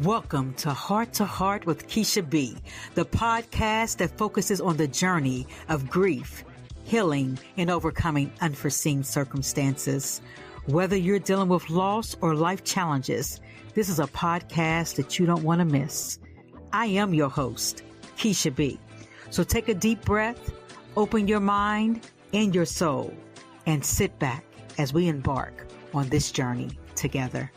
Welcome to Heart with Keisha B, the podcast that focuses on the journey of grief, healing, and overcoming unforeseen circumstances. Whether you're dealing with loss or life challenges, this is a podcast that you don't want to miss. I am your host, Keisha B. So take a deep breath, open your mind and your soul, and sit back as we embark on this journey together.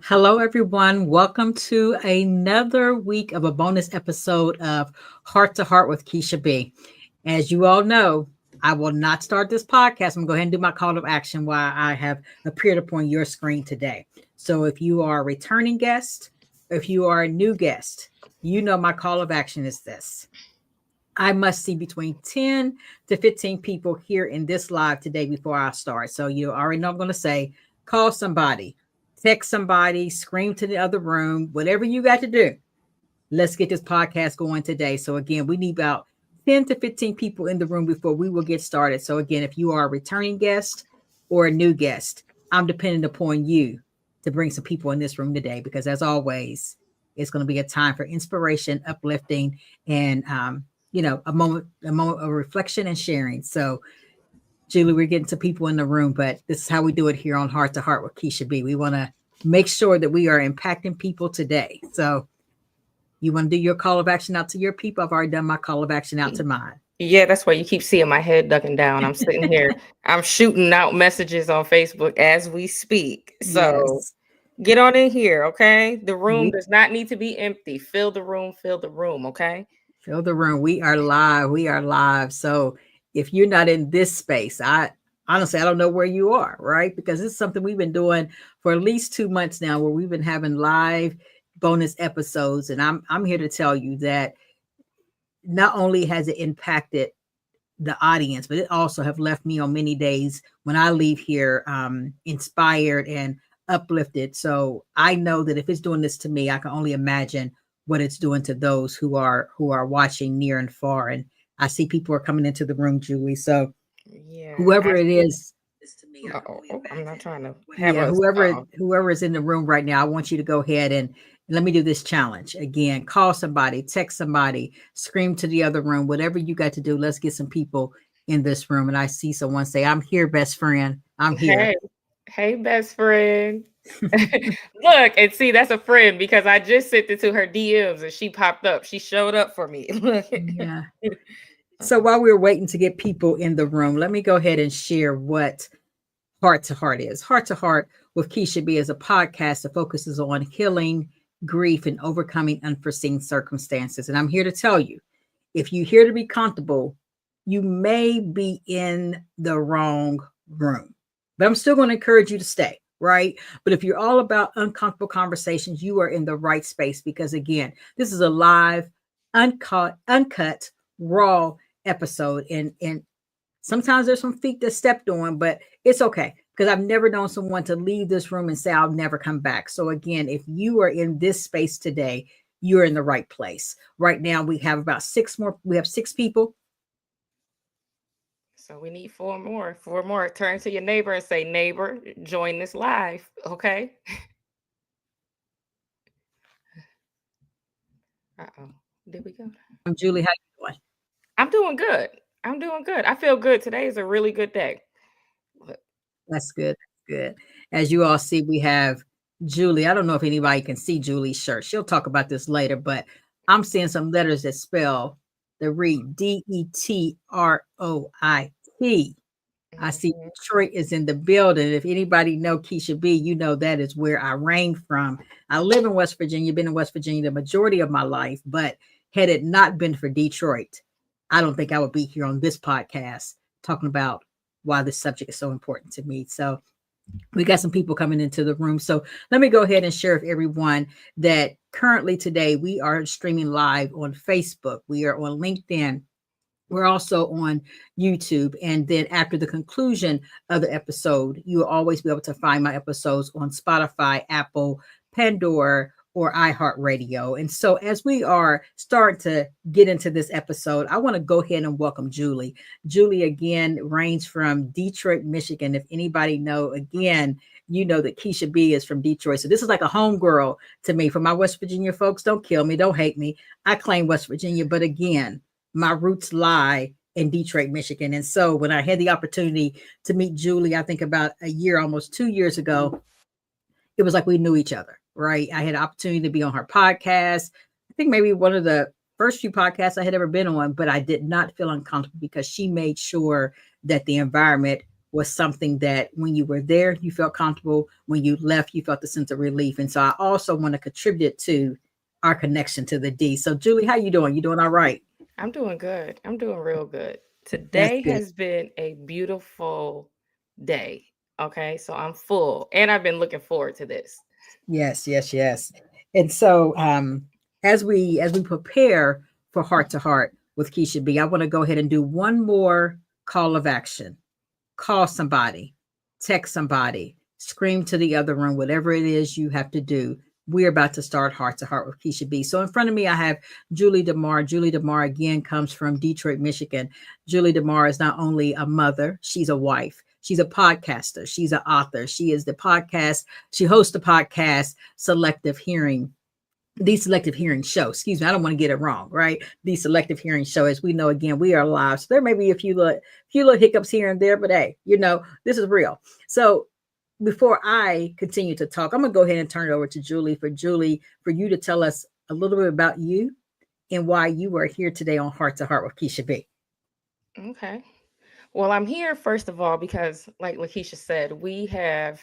Hello, everyone. Welcome to another week of a bonus episode of Heart to Heart with Keisha B. As you all know, I will not start this podcast. I'm going to go ahead and do my call of action while I have appeared upon your screen today. So if you are a returning guest, if you are a new guest, you know my call of action is this. I must see between 10 to 15 people here in this live today before I start. So you already know I'm going to say, call somebody. Text somebody, scream to the other room, whatever you got to do. Let's get this podcast going today. So again, we need about 10 to 15 people in the room before we will get started. So again, if you are a returning guest or a new guest, I'm depending upon you to bring some people in this room today, because as always, it's going to be a time for inspiration, uplifting, and a moment of reflection and sharing. So Julie, we're getting some people in the room, but this is how we do it here on Heart to Heart with Keisha B. We want to make sure that we are impacting people today. So you want to do your call of action out to your people? I've already done my call of action out to mine. Yeah, that's why you keep seeing my head ducking down. I'm sitting here. I'm shooting out messages on Facebook as we speak. So Get on in here, okay? The room does not need to be empty. Fill the room, okay? Fill the room. We are live. So if you're not in this space, I don't know where you are, right? Because it's something we've been doing for at least 2 months now, where we've been having live bonus episodes. And I'm here to tell you that not only has it impacted the audience, but it also have left me on many days when I leave here inspired and uplifted. So I know that if it's doing this to me, I can only imagine what it's doing to those who are watching near and far. And I see people are coming into the room, Julie. So whoever it is, I'm not trying to whoever is in the room right now, I want you to go ahead and let me do this challenge again. Call somebody, text somebody, scream to the other room, whatever you got to do. Let's get some people in this room. And I see someone say, "I'm here, best friend. I'm here." Hey, best friend. Look, and see, that's a friend, because I just sent it to her DMs and she popped up. She showed up for me. Yeah. So while we're waiting to get people in the room, let me go ahead and share what Heart to Heart is. Heart to Heart with Keisha B is a podcast that focuses on healing, grief, and overcoming unforeseen circumstances. And I'm here to tell you, if you're here to be comfortable, you may be in the wrong room. But I'm still going to encourage you to stay, right? But if you're all about uncomfortable conversations, you are in the right space, because again, this is a live, uncut, raw episode. And sometimes there's some feet that stepped on, but it's okay, because I've never known someone to leave this room and say, "I'll never come back." So again, if you are in this space today, you're in the right place. Right now, we have about 6 more. We have 6 people. So we need 4 more. 4 more. Turn to your neighbor and say, "Neighbor, join this live." Okay. Did we go? Julie, how you doing? I'm doing good. I feel good. Today is a really good day. That's good. Good. As you all see, we have Julie. I don't know if anybody can see Julie's shirt. She'll talk about this later, but I'm seeing some letters that read DETROIT. I see Detroit is in the building. If anybody know Keisha B, you know that is where I reigned from. I live in West Virginia, been in West Virginia the majority of my life, but had it not been for Detroit, I don't think I would be here on this podcast talking about why this subject is so important to me. So we got some people coming into the room. So let me go ahead and share with everyone that currently today we are streaming live on Facebook. We are on LinkedIn. We're also on YouTube. And then after the conclusion of the episode, you will always be able to find my episodes on Spotify, Apple, Pandora, or iHeartRadio. And so as we are starting to get into this episode, I want to go ahead and welcome Julie. Julie, again, reigns from Detroit, Michigan. If anybody know, again, you know that Keisha B is from Detroit. So this is like a homegirl to me. For my West Virginia folks, don't kill me, don't hate me. I claim West Virginia, but again, my roots lie in Detroit, Michigan. And so when I had the opportunity to meet Julie, I think about a year, almost 2 years ago, it was like we knew each other, right? I had an opportunity to be on her podcast. I think maybe one of the first few podcasts I had ever been on, but I did not feel uncomfortable because she made sure that the environment was something that when you were there, you felt comfortable. When you left, you felt the sense of relief. And so I also want to contribute to our connection to the D. So Julie, how you doing? You doing all right? I'm doing good. I'm doing real good. That's Today good. has been a beautiful day. Okay. So I'm full and I've been looking forward to this. Yes, yes, yes. And so as we prepare for Heart to Heart with Keisha B, I want to go ahead and do one more call of action. Call somebody, text somebody, scream to the other room, whatever it is you have to do. We're about to start Heart to Heart with Keisha B. So in front of me, I have Julie DeMar. Julie DeMar, again, comes from Detroit, Michigan. Julie DeMar is not only a mother, she's a wife. She's a podcaster. She's an author. She is the podcast. She hosts the podcast the selective hearing show. Excuse me, I don't want to get it wrong, right? The selective hearing show. As we know, again, we are live. So there may be a few little hiccups here and there, but hey, this is real. So before I continue to talk, I'm gonna go ahead and turn it over to Julie for you to tell us a little bit about you and why you are here today on Heart to Heart with Keisha B. Okay. Well, I'm here first of all because, like Lakeisha said, we have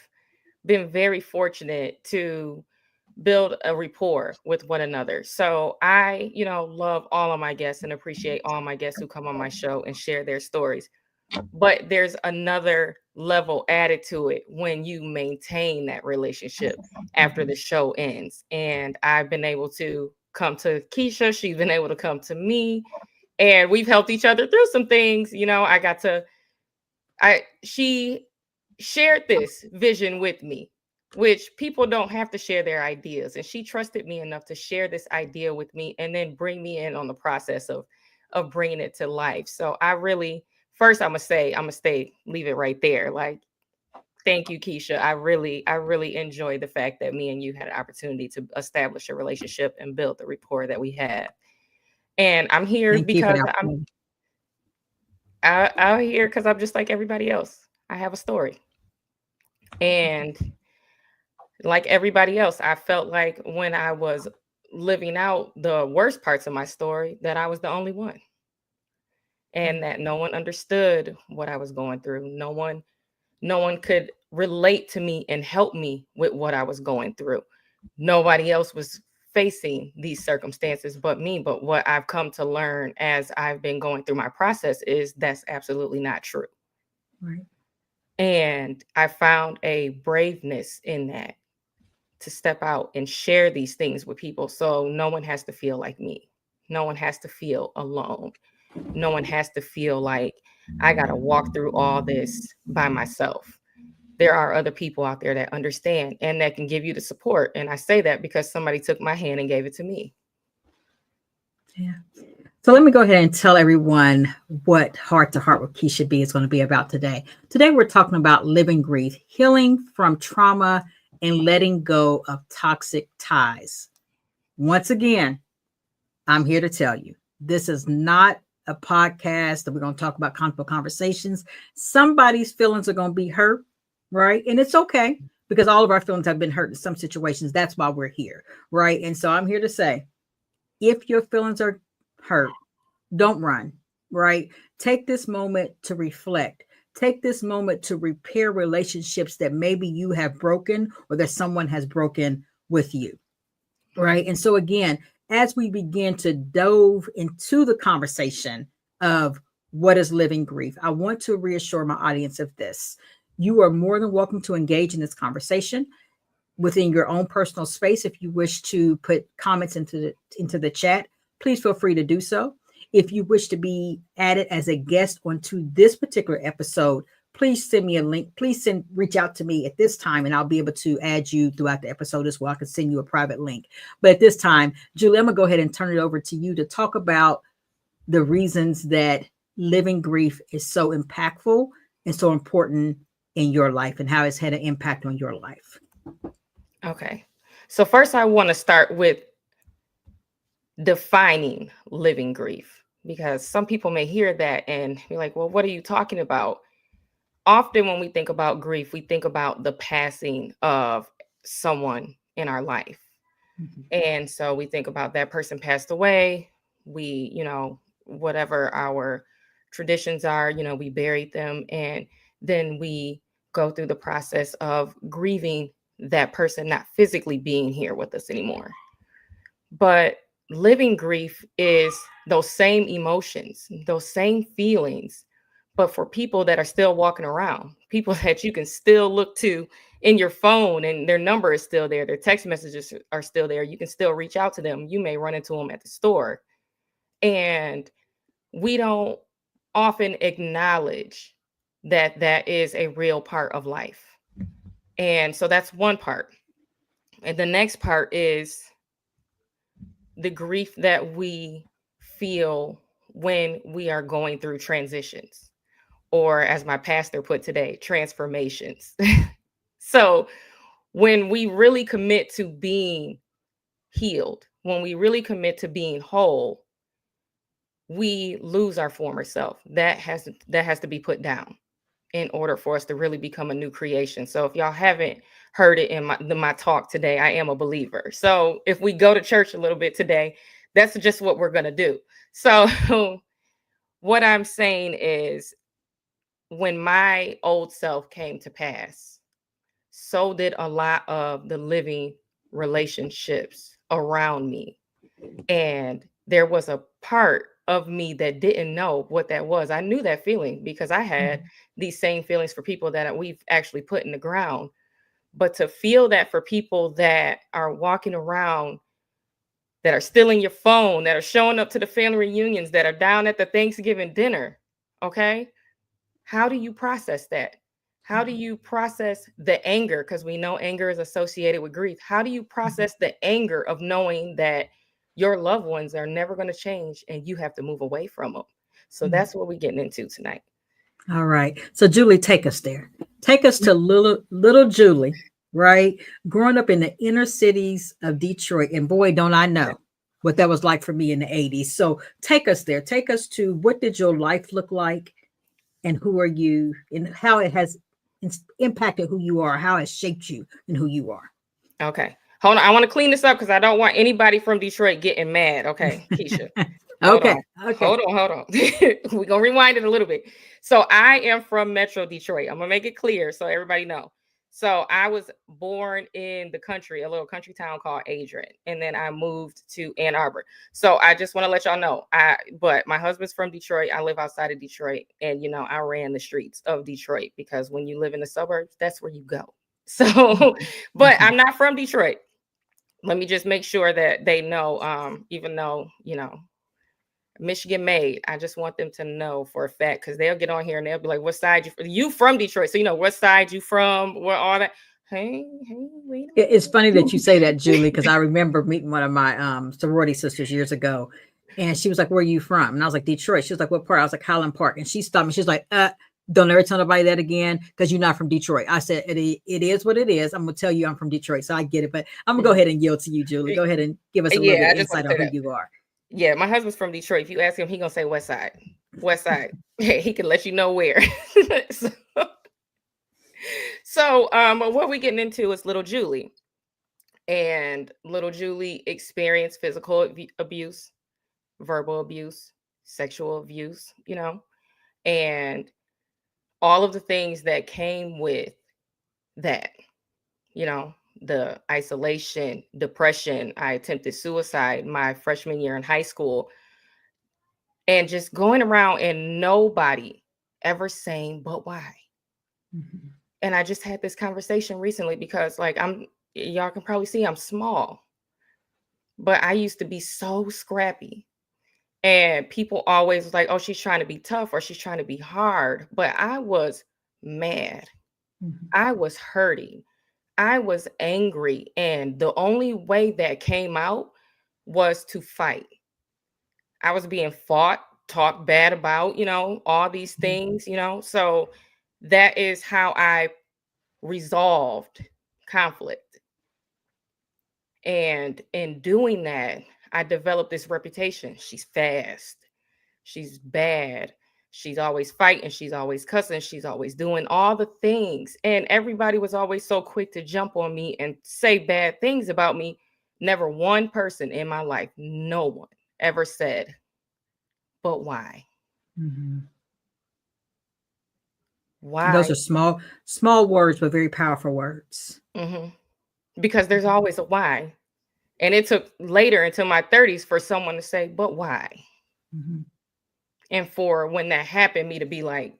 been very fortunate to build a rapport with one another. So I, love all of my guests and appreciate all my guests who come on my show and share their stories. But there's another level added to it when you maintain that relationship after the show ends. And I've been able to come to Keisha. She's been able to come to me. And we've helped each other through some things. She shared this vision with me, which people don't have to share their ideas. And she trusted me enough to share this idea with me and then bring me in on the process of bringing it to life. So I really, first I'm gonna leave it right there. Like, thank you, Keisha. I really enjoyed the fact that me and you had an opportunity to establish a relationship and build the rapport that we had. And I'm here Thank you for because that. I'm here because I'm just like everybody else. I have a story. And like everybody else, I felt like when I was living out the worst parts of my story, that I was the only one. And that no one understood what I was going through. No one could relate to me and help me with what I was going through. Nobody else was facing these circumstances but me. But what I've come to learn as I've been going through my process is that's absolutely not true. Right. And I found a braveness in that to step out and share these things with people. So no one has to feel like me. No one has to feel alone. No one has to feel like I got to walk through all this by myself. There are other people out there that understand and that can give you the support. And I say that because somebody took my hand and gave it to me. Yeah. So let me go ahead and tell everyone what Heart to Heart with Keisha B is going to be about today. Today, we're talking about living grief, healing from trauma, and letting go of toxic ties. Once again, I'm here to tell you, this is not a podcast that we're going to talk about comfortable conversations. Somebody's feelings are going to be hurt, right? And it's okay because all of our feelings have been hurt in some situations. That's why we're here, right? And so I'm here to say, if your feelings are hurt, don't run, right? Take this moment to reflect. Take this moment to repair relationships that maybe you have broken or that someone has broken with you, right? And so again, as we begin to dove into the conversation of what is living grief, I want to reassure my audience of this. You are more than welcome to engage in this conversation within your own personal space. If you wish to put comments into the chat, please feel free to do so. If you wish to be added as a guest onto this particular episode, please send me a link. Please reach out to me at this time, and I'll be able to add you throughout the episode as well. I can send you a private link. But at this time, Julie, I'm gonna go ahead and turn it over to you to talk about the reasons that living grief is so impactful and so important in your life, and how it's had an impact on your life. Okay. So first I want to start with defining living grief, because some people may hear that and be like, well, what are you talking about? Often when we think about grief, we think about the passing of someone in our life. Mm-hmm. And so we think about that person passed away. We, whatever our traditions are, we buried them, and then we go through the process of grieving that person not physically being here with us anymore. But living grief is those same emotions, those same feelings, but for people that are still walking around, people that you can still look to in your phone, and their number is still there, their text messages are still there, you can still reach out to them, you may run into them at the store. And we don't often acknowledge that that is a real part of life. And so that's one part. And the next part is the grief that we feel when we are going through transitions, or as my pastor put today, transformations. So when we really commit to being healed, when we really commit to being whole, we lose our former self. That has to be put down in order for us to really become a new creation. So if y'all haven't heard it in my talk today, I am a believer. So if we go to church a little bit today, that's just what we're going to do. So what I'm saying is, when my old self came to pass, so did a lot of the living relationships around me. And there was a part of me that didn't know what that was. I knew that feeling because I had these same feelings for people that we've actually put in the ground. But to feel that for people that are walking around, that are stealing your phone, that are showing up to the family reunions, that are down at the Thanksgiving dinner, okay? How do you process that? How do you process the anger? Because we know anger is associated with grief. How do you process the anger of knowing that your loved ones are never going to change and you have to move away from them? So that's what we're getting into tonight. All right. So Julie, take us there. Take us to little Julie, right? Growing up in the inner cities of Detroit. And boy, don't I know what that was like for me in the 80s. So take us there. Take us to, what did your life look like, and who are you, and how it has impacted who you are, how it shaped you and who you are. Okay. Hold on. I want to clean this up because I don't want anybody from Detroit getting mad. Okay, Keisha. Okay. Hold on. We're going to rewind it a little bit. So I am from Metro Detroit. I'm going to make it clear so everybody know. So I was born in the country, a little country town called Adrian. And then I moved to Ann Arbor. So I just want to let y'all know, but my husband's from Detroit. I live outside of Detroit. And, I ran the streets of Detroit because when you live in the suburbs, that's where you go. So, but I'm not from Detroit. Let me just make sure that they know, even though, Michigan made, I just want them to know for a fact, because they'll get on here and they'll be like, what side you from Detroit? So, what side you from, what all that. Hey, wait. It's funny that you say that, Julie, because I remember meeting one of my sorority sisters years ago, and she was like, where are you from? And I was like, Detroit. She was like, what part? I was like, Highland Park. And she stopped me. She's like, don't ever tell nobody that again, because you're not from Detroit. I said, it is what it is. I'm going to tell you I'm from Detroit. So I get it. But I'm going to go ahead and yield to you, Julie. Go ahead and give us a little bit of insight on who you are. Yeah, my husband's from Detroit. If you ask him, he's going to say West Side. West Side. He can let you know where. So what we're getting into is little Julie. And little Julie experienced physical abuse, verbal abuse, sexual abuse, and all of the things that came with that, the isolation, depression. I attempted suicide my freshman year in high school, and just going around and nobody ever saying, but why? Mm-hmm. And I just had this conversation recently because y'all can probably see I'm small, but I used to be so scrappy. And people always was like, oh, she's trying to be tough or she's trying to be hard. But I was mad. Mhm. I was hurting. I was angry. And the only way that came out was to fight. I was being fought, talked bad about, all these Mhm. things, So that is how I resolved conflict. And in doing that, I developed this reputation. She's fast. She's bad. She's always fighting. She's always cussing. She's always doing all the things. And everybody was always so quick to jump on me and say bad things about me. Never one person in my life, no one ever said, but why? Mhm. Those Why? are small words, but very powerful words. hmm Because there's always a why. And it took later into my 30s for someone to say, but why? Mhm. And for when that happened, me to be like,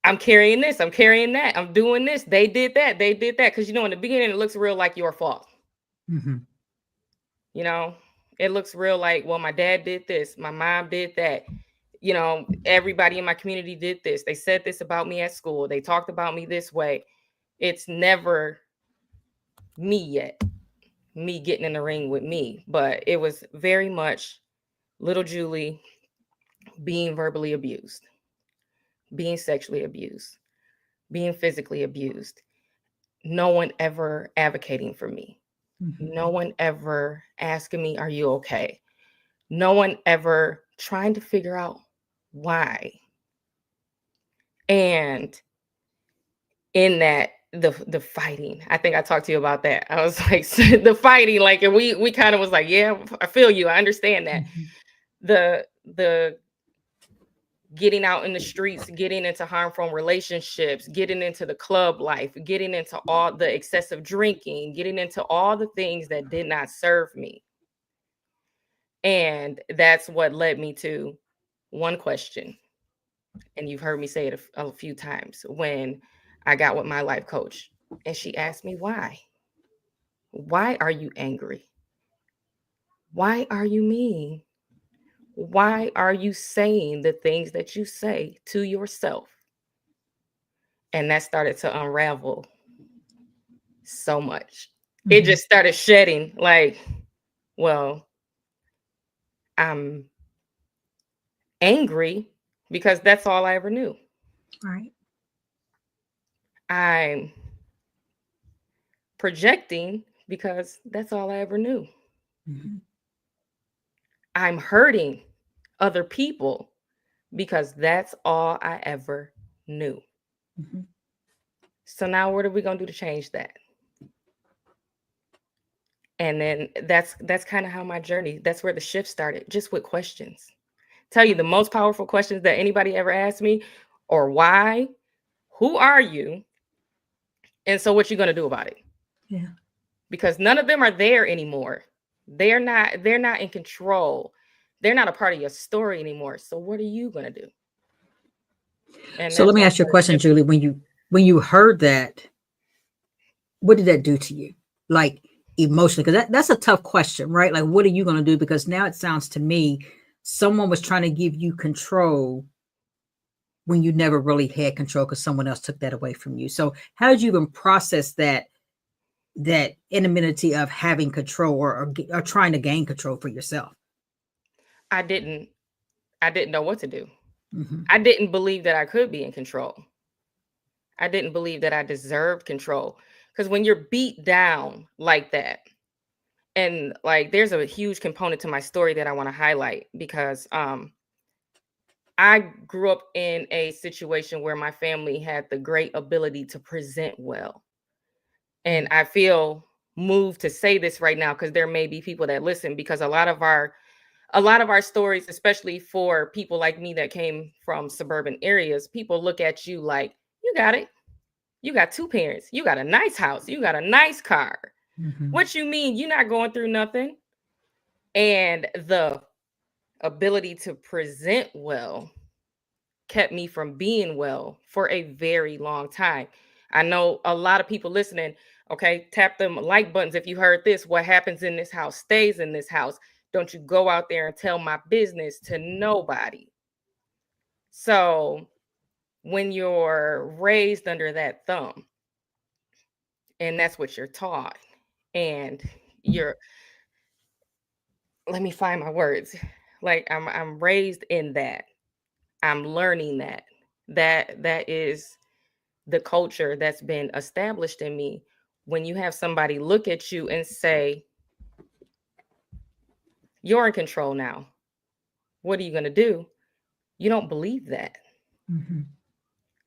I'm carrying this, I'm carrying that, I'm doing this. They did that, they did that. Because, in the beginning, it looks real like your fault. Mhm. You know, it looks real like, well, my dad did this, my mom did that. Everybody in my community did this. They said this about me at school. They talked about me this way. It's never me yet, me getting in the ring with me. But it was very much little Julie being verbally abused, being sexually abused, being physically abused. No one ever advocating for me. Mhm. No one ever asking me, are you okay? No one ever trying to figure out why. And in that, the fighting, I think I talked to you about that. I was like, the fighting, like, and we kind of was like, yeah, I feel you. I understand that. Mhm. The getting out in the streets, getting into harmful relationships, getting into the club life, getting into all the excessive drinking, getting into all the things that did not serve me. And that's what led me to one question. And you've heard me say it a few times when I got with my life coach. And she asked me, why? Why are you angry? Why are you mean? Why are you saying the things that you say to yourself? And that started to unravel so much. It Mhm. just started shedding like, well, I'm angry because that's all I ever knew. Right. I'm projecting because that's all I ever knew. Mhm. I'm hurting other people because that's all I ever knew. Mhm. So now what are we going to do to change that? And then that's kind of how my journey, that's where the shift started, just with questions. Tell you the Right. most powerful questions that anybody ever asked me or why, who are you? And so what you going to do about it? Yeah. Because none of them are there anymore. They're not in control. They're not a part of your story anymore. So what are you going to do? And So let that's me when I ask you a started question, shifting. Julie. When you heard that, what did that do to you? Like emotionally, because that's a tough question, right? Like, what are you going to do? Because now it sounds to me someone was trying to give you control when you never really had control because someone else took that away from you. So how did you even process that inability of having control or trying to gain control for yourself? I didn't I didn't know what to do. Hmm. I didn't believe that I could be in control. I didn't believe that I deserved control. Because when you're beat down like that, and like there's a huge component to my story that I want to highlight because I grew up in a situation where my family had the great ability to present well. And I feel moved to say this right now because there may be people that listen, because a lot of our stories, especially for people like me that came from suburban areas, people look at you like, you got it. You got two parents. You got a nice house. You got a nice car. Hmm. What you mean you're not going through nothing? And the ability to present well kept me from being well for a very long time. I know a lot of people listening. Okay, tap them like buttons if you heard this. What happens in this house stays in this house. Don't you go out there and tell my business to nobody. So when you're raised under that thumb, and that's what you're taught, and you're, let me find my words. Like I'm raised in that. I'm learning that. That is the culture that's been established in me. When you have somebody look at you and say, you're in control now, what are you going to do? You don't believe that. Mm-hmm.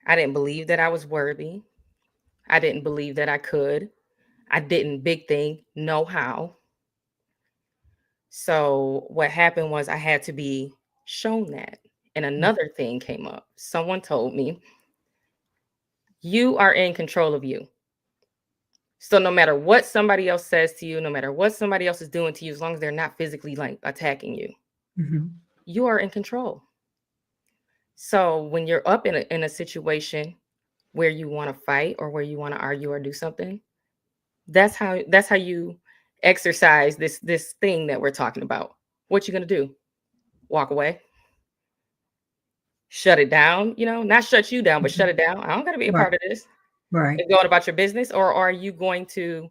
I didn't believe that I was worthy. I didn't believe that I could. I didn't, big thing, know how. So what happened was I had to be shown that. And another thing came up. Someone told me, you are in control of you. So no matter what somebody else says to you, no matter what somebody else is doing to you, as long as they're not physically like attacking you, you are in control. So when you're up in a situation where you want to fight or where you want to argue or do something, that's how you exercise this thing that we're talking about. What you gonna do? Walk away? Shut it down? Not shut you down, but shut it down. I don't gotta be a Right. part of this. Right. And going about your business, or are you going to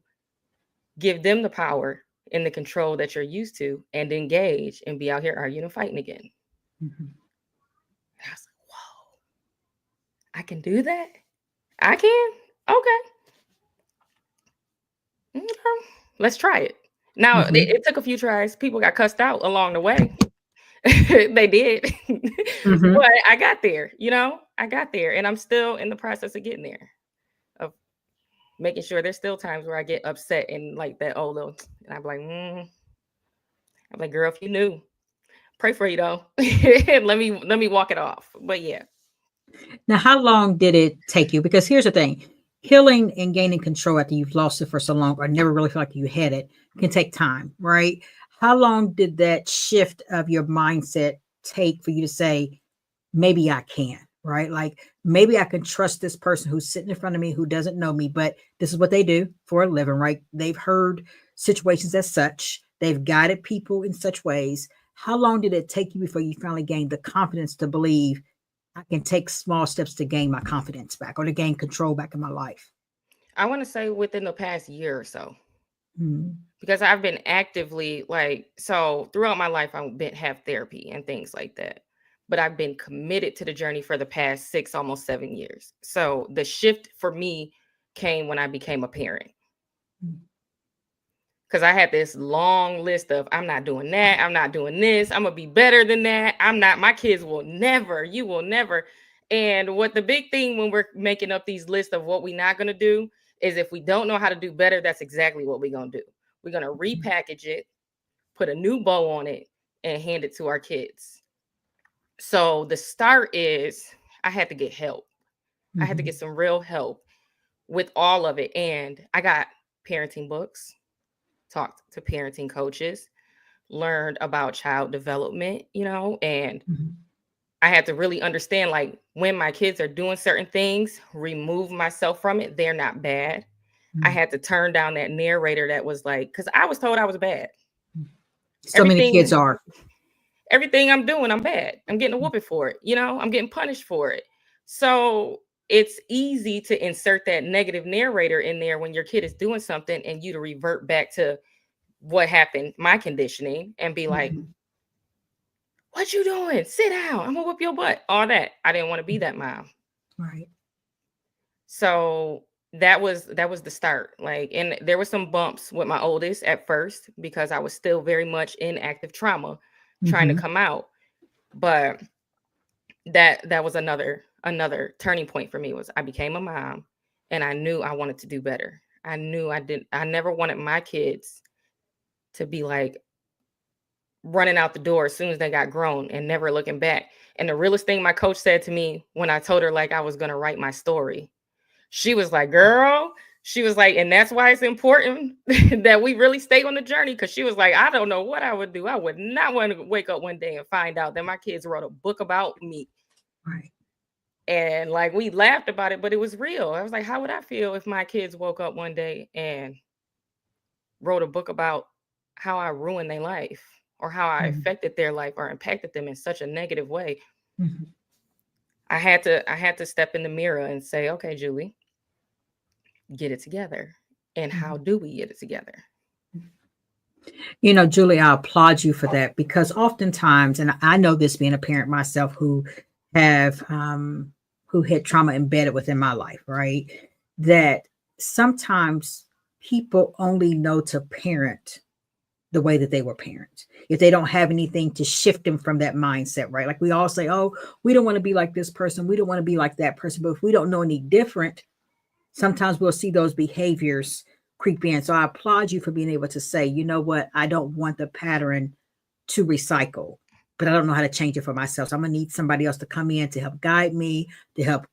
give them the power and the control that you're used to and engage and be out here arguing and fighting again? Mm-hmm. And I was like, whoa, I can do that? I can? Okay. Let's try it. Now, it took a few tries. People got cussed out along the way. They did. But I got there, I got there, and I'm still in the process of getting there, of making sure. There's still times where I get upset and like that, oh, little, and I'm like, girl, if you knew, pray for you though. let me walk it off. But yeah. Now, how long did it take you? Because here's the thing, healing and gaining control after you've lost it for so long or never really feel like you had it can take time, right? How long did that shift of your mindset take for you to say, maybe I can, right? Like maybe I can trust this person who's sitting in front of me who doesn't know me, but this is what they do for a living, right? They've heard situations as such. They've guided people in such ways. How long did it take you before you finally gained the confidence to believe I can take small steps to gain my confidence back or to gain control back in my life? I want to say within the past year or so. Mm-hmm. Because I've been actively so throughout my life, I've been have therapy and things like that. But I've been committed to the journey for the past 6, almost 7 years. So the shift for me came when I became a parent. Because I had this long list of, I'm not doing that. I'm not doing this. I'm going to be better than that. My kids will never, you will never. And what the big thing when we're making up these lists of what we're not going to do is, if we don't know how to do better, that's exactly what we're going to do. We're going to repackage it, put a new bow on it, and hand it to our kids. So the start is, I had to get help. I had to get some real help with all of it. And I got parenting books, talked to parenting coaches, learned about child development, and I had to really understand, like, when my kids are doing certain things, remove myself from it. They're not bad. I had to turn down that narrator that was like, because I was told I was bad. So many kids are. Everything I'm doing, I'm bad. I'm getting a whooping for it. I'm getting punished for it. So it's easy to insert that negative narrator in there when your kid is doing something and you to revert back to what happened, my conditioning, and be like, what you doing? Sit down. I'm gonna whoop your butt. All that. I didn't want to be that mom. Right. So that was the start. And there were some bumps with my oldest at first because I was still very much in active trauma, trying to come out. But that was another turning point for me. Was I became a mom and I knew I wanted to do better. I knew I never wanted my kids to be like running out the door as soon as they got grown and never looking back. And the realest thing my coach said to me when I told her like I was going to write my story, she was like, girl, she was like, and that's why it's important that we really stay on the journey. Because she was like, I don't know what I would do. I would not want to wake up one day and find out that my kids wrote a book about me. Right. And like, we laughed about it, but it was real. I was like, how would I feel if my kids woke up one day and wrote a book about how I ruined their life? or how I affected their life or impacted them in such a negative way, Mm-hmm. I had to step in the mirror and say, okay, Julie, get it together. And how do we get it together? Julie, I applaud you for that because oftentimes, and I know this being a parent myself have who had trauma embedded within my life, right? That sometimes people only know to parent the way that they were parents. If they don't have anything to shift them from that mindset, right? Like we all say, oh, we don't want to be like this person. We don't want to be like that person. But if we don't know any different, sometimes we'll see those behaviors creep in. So I applaud you for being able to say, you know what, I don't want the pattern to recycle, but I don't know how to change it for myself. So I'm going to need somebody else to come in to help guide me, to help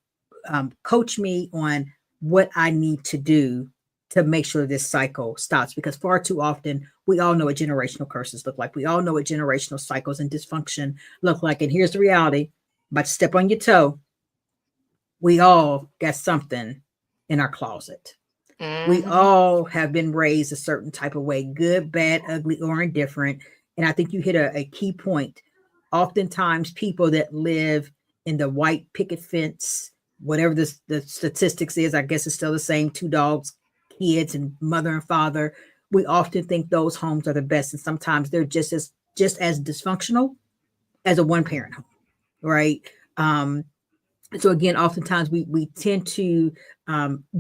coach me on what I need to do to make sure this cycle stops. Because far too often, we all know what generational curses look like. We all know what generational cycles and dysfunction look like. And here's the reality, but step on your toe. We all got something in our closet. We all have been raised a certain type of way, good, bad, ugly, or indifferent. And I think you hit a key point. Oftentimes, people that live in the white picket fence, whatever the statistics is, I guess it's still the same, 2 dogs, kids, and mother and father. We often think those homes are the best. And sometimes they're just as dysfunctional as a one parent home, right? So again, oftentimes we tend to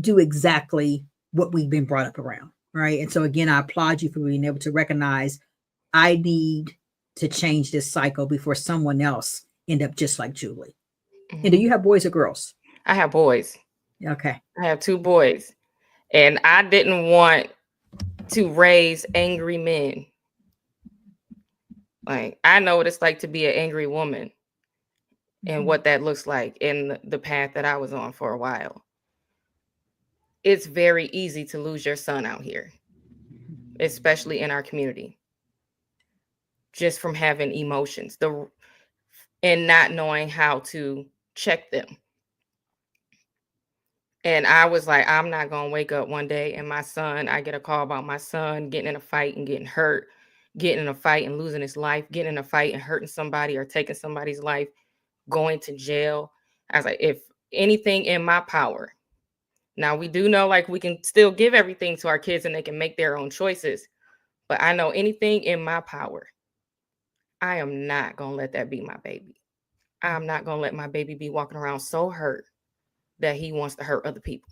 do exactly what we've been brought up around, right? And so again, I applaud you for being able to recognize I need to change this cycle before someone else end up just like Julie. And do you have boys or girls? I have boys. Okay. I have 2 boys. And I didn't want to raise angry men. Like, I know what it's like to be an angry woman and what that looks like in the path that I was on for a while. It's very easy to lose your son out here, especially in our community, just from having emotions and not knowing how to check them. And I was like, I'm not going to wake up one day and I get a call about my son getting in a fight and getting hurt, getting in a fight and losing his life, getting in a fight and hurting somebody or taking somebody's life, going to jail. I was like, if anything in my power. Now, we do know, like, we can still give everything to our kids and they can make their own choices. But I know anything in my power, I am not going to let that be my baby. I'm not going to let my baby be walking around so hurt that he wants to hurt other people.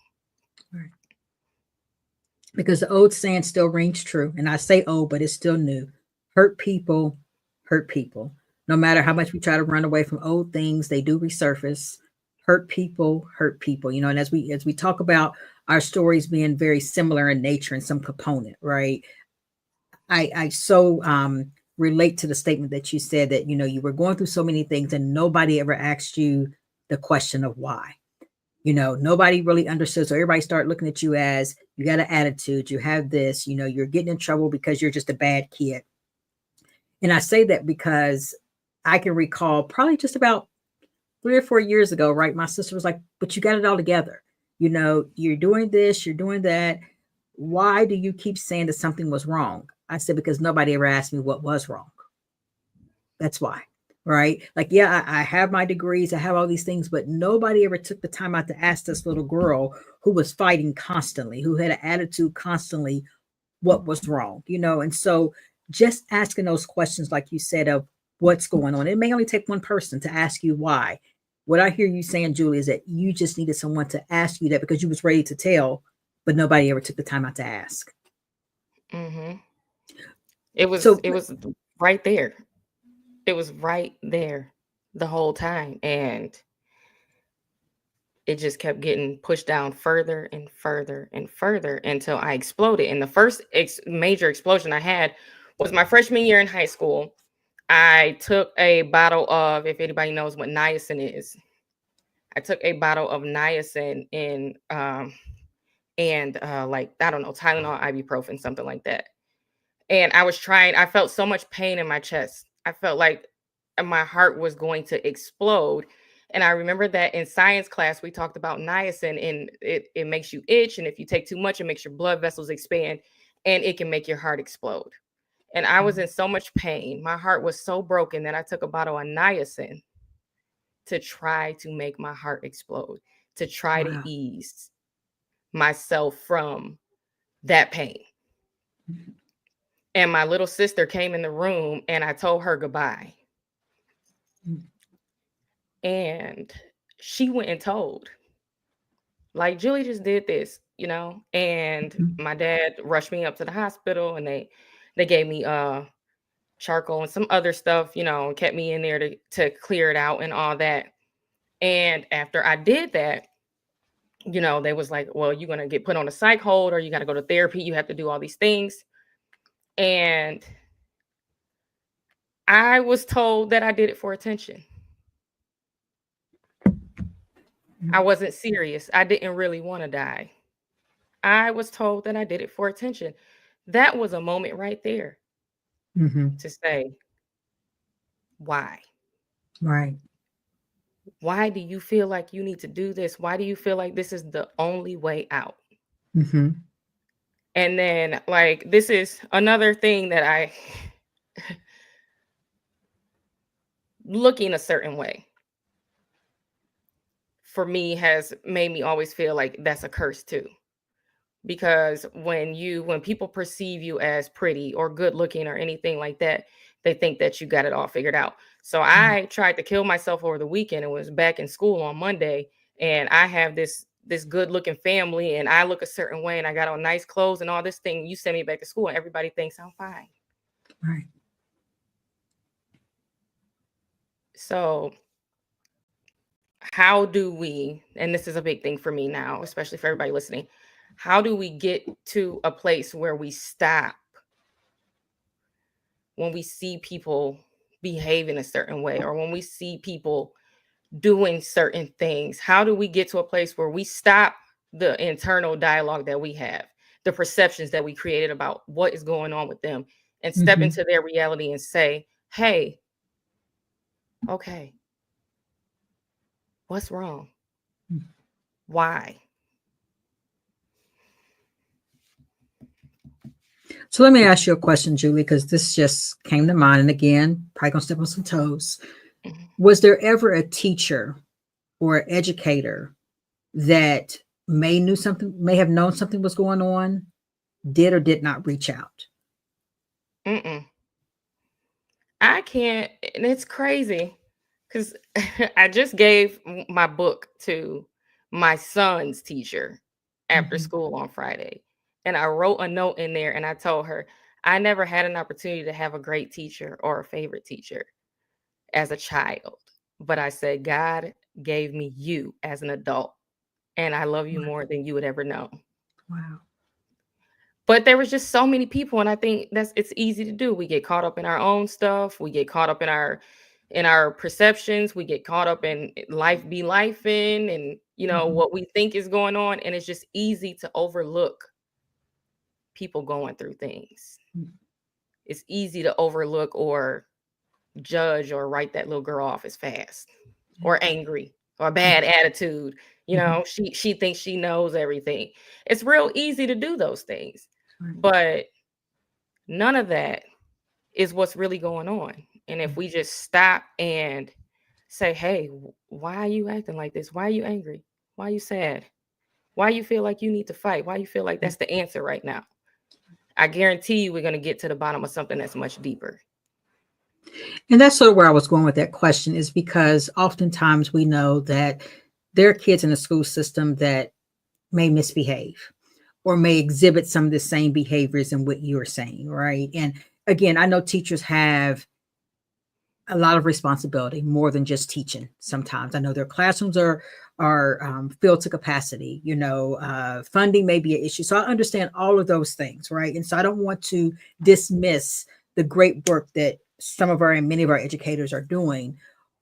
Right. Because the old saying still rings true. And I say old, but it's still new. Hurt people hurt people. No matter how much we try to run away from old things, they do resurface. Hurt people hurt people. And as we talk about our stories being very similar in nature and some component, right? I so relate to the statement that you said that, you were going through so many things and nobody ever asked you the question of why. Nobody really understood. So everybody started looking at you as you got an attitude, you have this, you're getting in trouble because you're just a bad kid. And I say that because I can recall probably just about 3 or 4 years ago, right? My sister was like, but you got it all together. You're doing this, you're doing that. Why do you keep saying that something was wrong? I said, because nobody ever asked me what was wrong. That's why. Right? Like, yeah, I have my degrees, I have all these things, but nobody ever took the time out to ask this little girl who was fighting constantly, who had an attitude constantly, what was wrong, And so just asking those questions, like you said, of what's going on, it may only take one person to ask you why. What I hear you saying, Julie, is that you just needed someone to ask you that because you was ready to tell, but nobody ever took the time out to ask. It was right there. It was right there the whole time. And it just kept getting pushed down further and further and further until I exploded. And the first major explosion I had was my freshman year in high school. I took a bottle of, if anybody knows what niacin is, I took a bottle of niacin and like, I don't know, Tylenol, ibuprofen, something like that. And I felt so much pain in my chest. I felt like my heart was going to explode. And I remember that in science class, we talked about niacin, and it makes you itch. And if you take too much, it makes your blood vessels expand and it can make your heart explode. And I was in so much pain. My heart was so broken that I took a bottle of niacin to try to make my heart explode, to try to ease myself from that pain. And my little sister came in the room and I told her goodbye. And she went and told, like, Julie just did this, you know? And my dad rushed me up to the hospital, and they gave me charcoal and some other stuff, you know, and kept me in there to clear it out and all that. And after I did that, you know, they was like, well, you're going to get put on a psych hold, or you got to go to therapy. You have to do all these things. And I was told that I did it for attention. I wasn't serious. I didn't really want to die. I was told that I did it for attention. That was a moment right there to say, why? Right. Why do you feel like you need to do this? Why do you feel like this is the only way out? And then, like, this is another thing that I looking a certain way for me has made me always feel like that's a curse too. Because when people perceive you as pretty or good looking or anything like that, they think that you got it all figured out. So I tried to kill myself over the weekend and was back in school on Monday, and I have this good looking family, and I look a certain way, and I got on nice clothes and all this thing. You send me back to school and everybody thinks I'm fine. Right. So how do we, and this is a big thing for me now, especially for everybody listening, how do we get to a place where we stop when we see people behave in a certain way, or when we see people doing certain things? How do we get to a place where we stop the internal dialogue that we have, the perceptions that we created about what is going on with them, and step into their reality and say, hey, okay, what's wrong? Why? So let me ask you a question, Julie, because this just came to mind. And again, probably gonna step on some toes. Was there ever a teacher or an educator that may have known something was going on, did or did not reach out? I can't, and it's crazy because I just gave my book to my son's teacher after school on Friday. And I wrote a note in there and I told her, I never had an opportunity to have a great teacher or a favorite teacher as a child. But I said, God gave me you as an adult, and I love you more than you would ever know. Wow. But there was just so many people, and I think it's easy to do. We get caught up in our own stuff. We get caught up in our perceptions. We get caught up in life be lifing, and you know what we think is going on, and it's just easy to overlook people going through things. It's easy to overlook or judge or write that little girl off as fast or angry or a bad attitude. You know, she thinks she knows everything. It's real easy to do those things. But none of that is what's really going on. And if we just stop and say, hey, why are you acting like this? Why are you angry? Why are you sad? Why you feel like you need to fight? Why you feel like that's the answer right now? I guarantee you we're going to get to the bottom of something that's much deeper. And that's sort of where I was going with that question, is because oftentimes we know that there are kids in the school system that may misbehave or may exhibit some of the same behaviors in what you're saying, right? And again, I know teachers have a lot of responsibility, more than just teaching. Sometimes I know their classrooms are filled to capacity. You know, funding may be an issue. So I understand all of those things, right? And so I don't want to dismiss the great work that some of our and many of our educators are doing.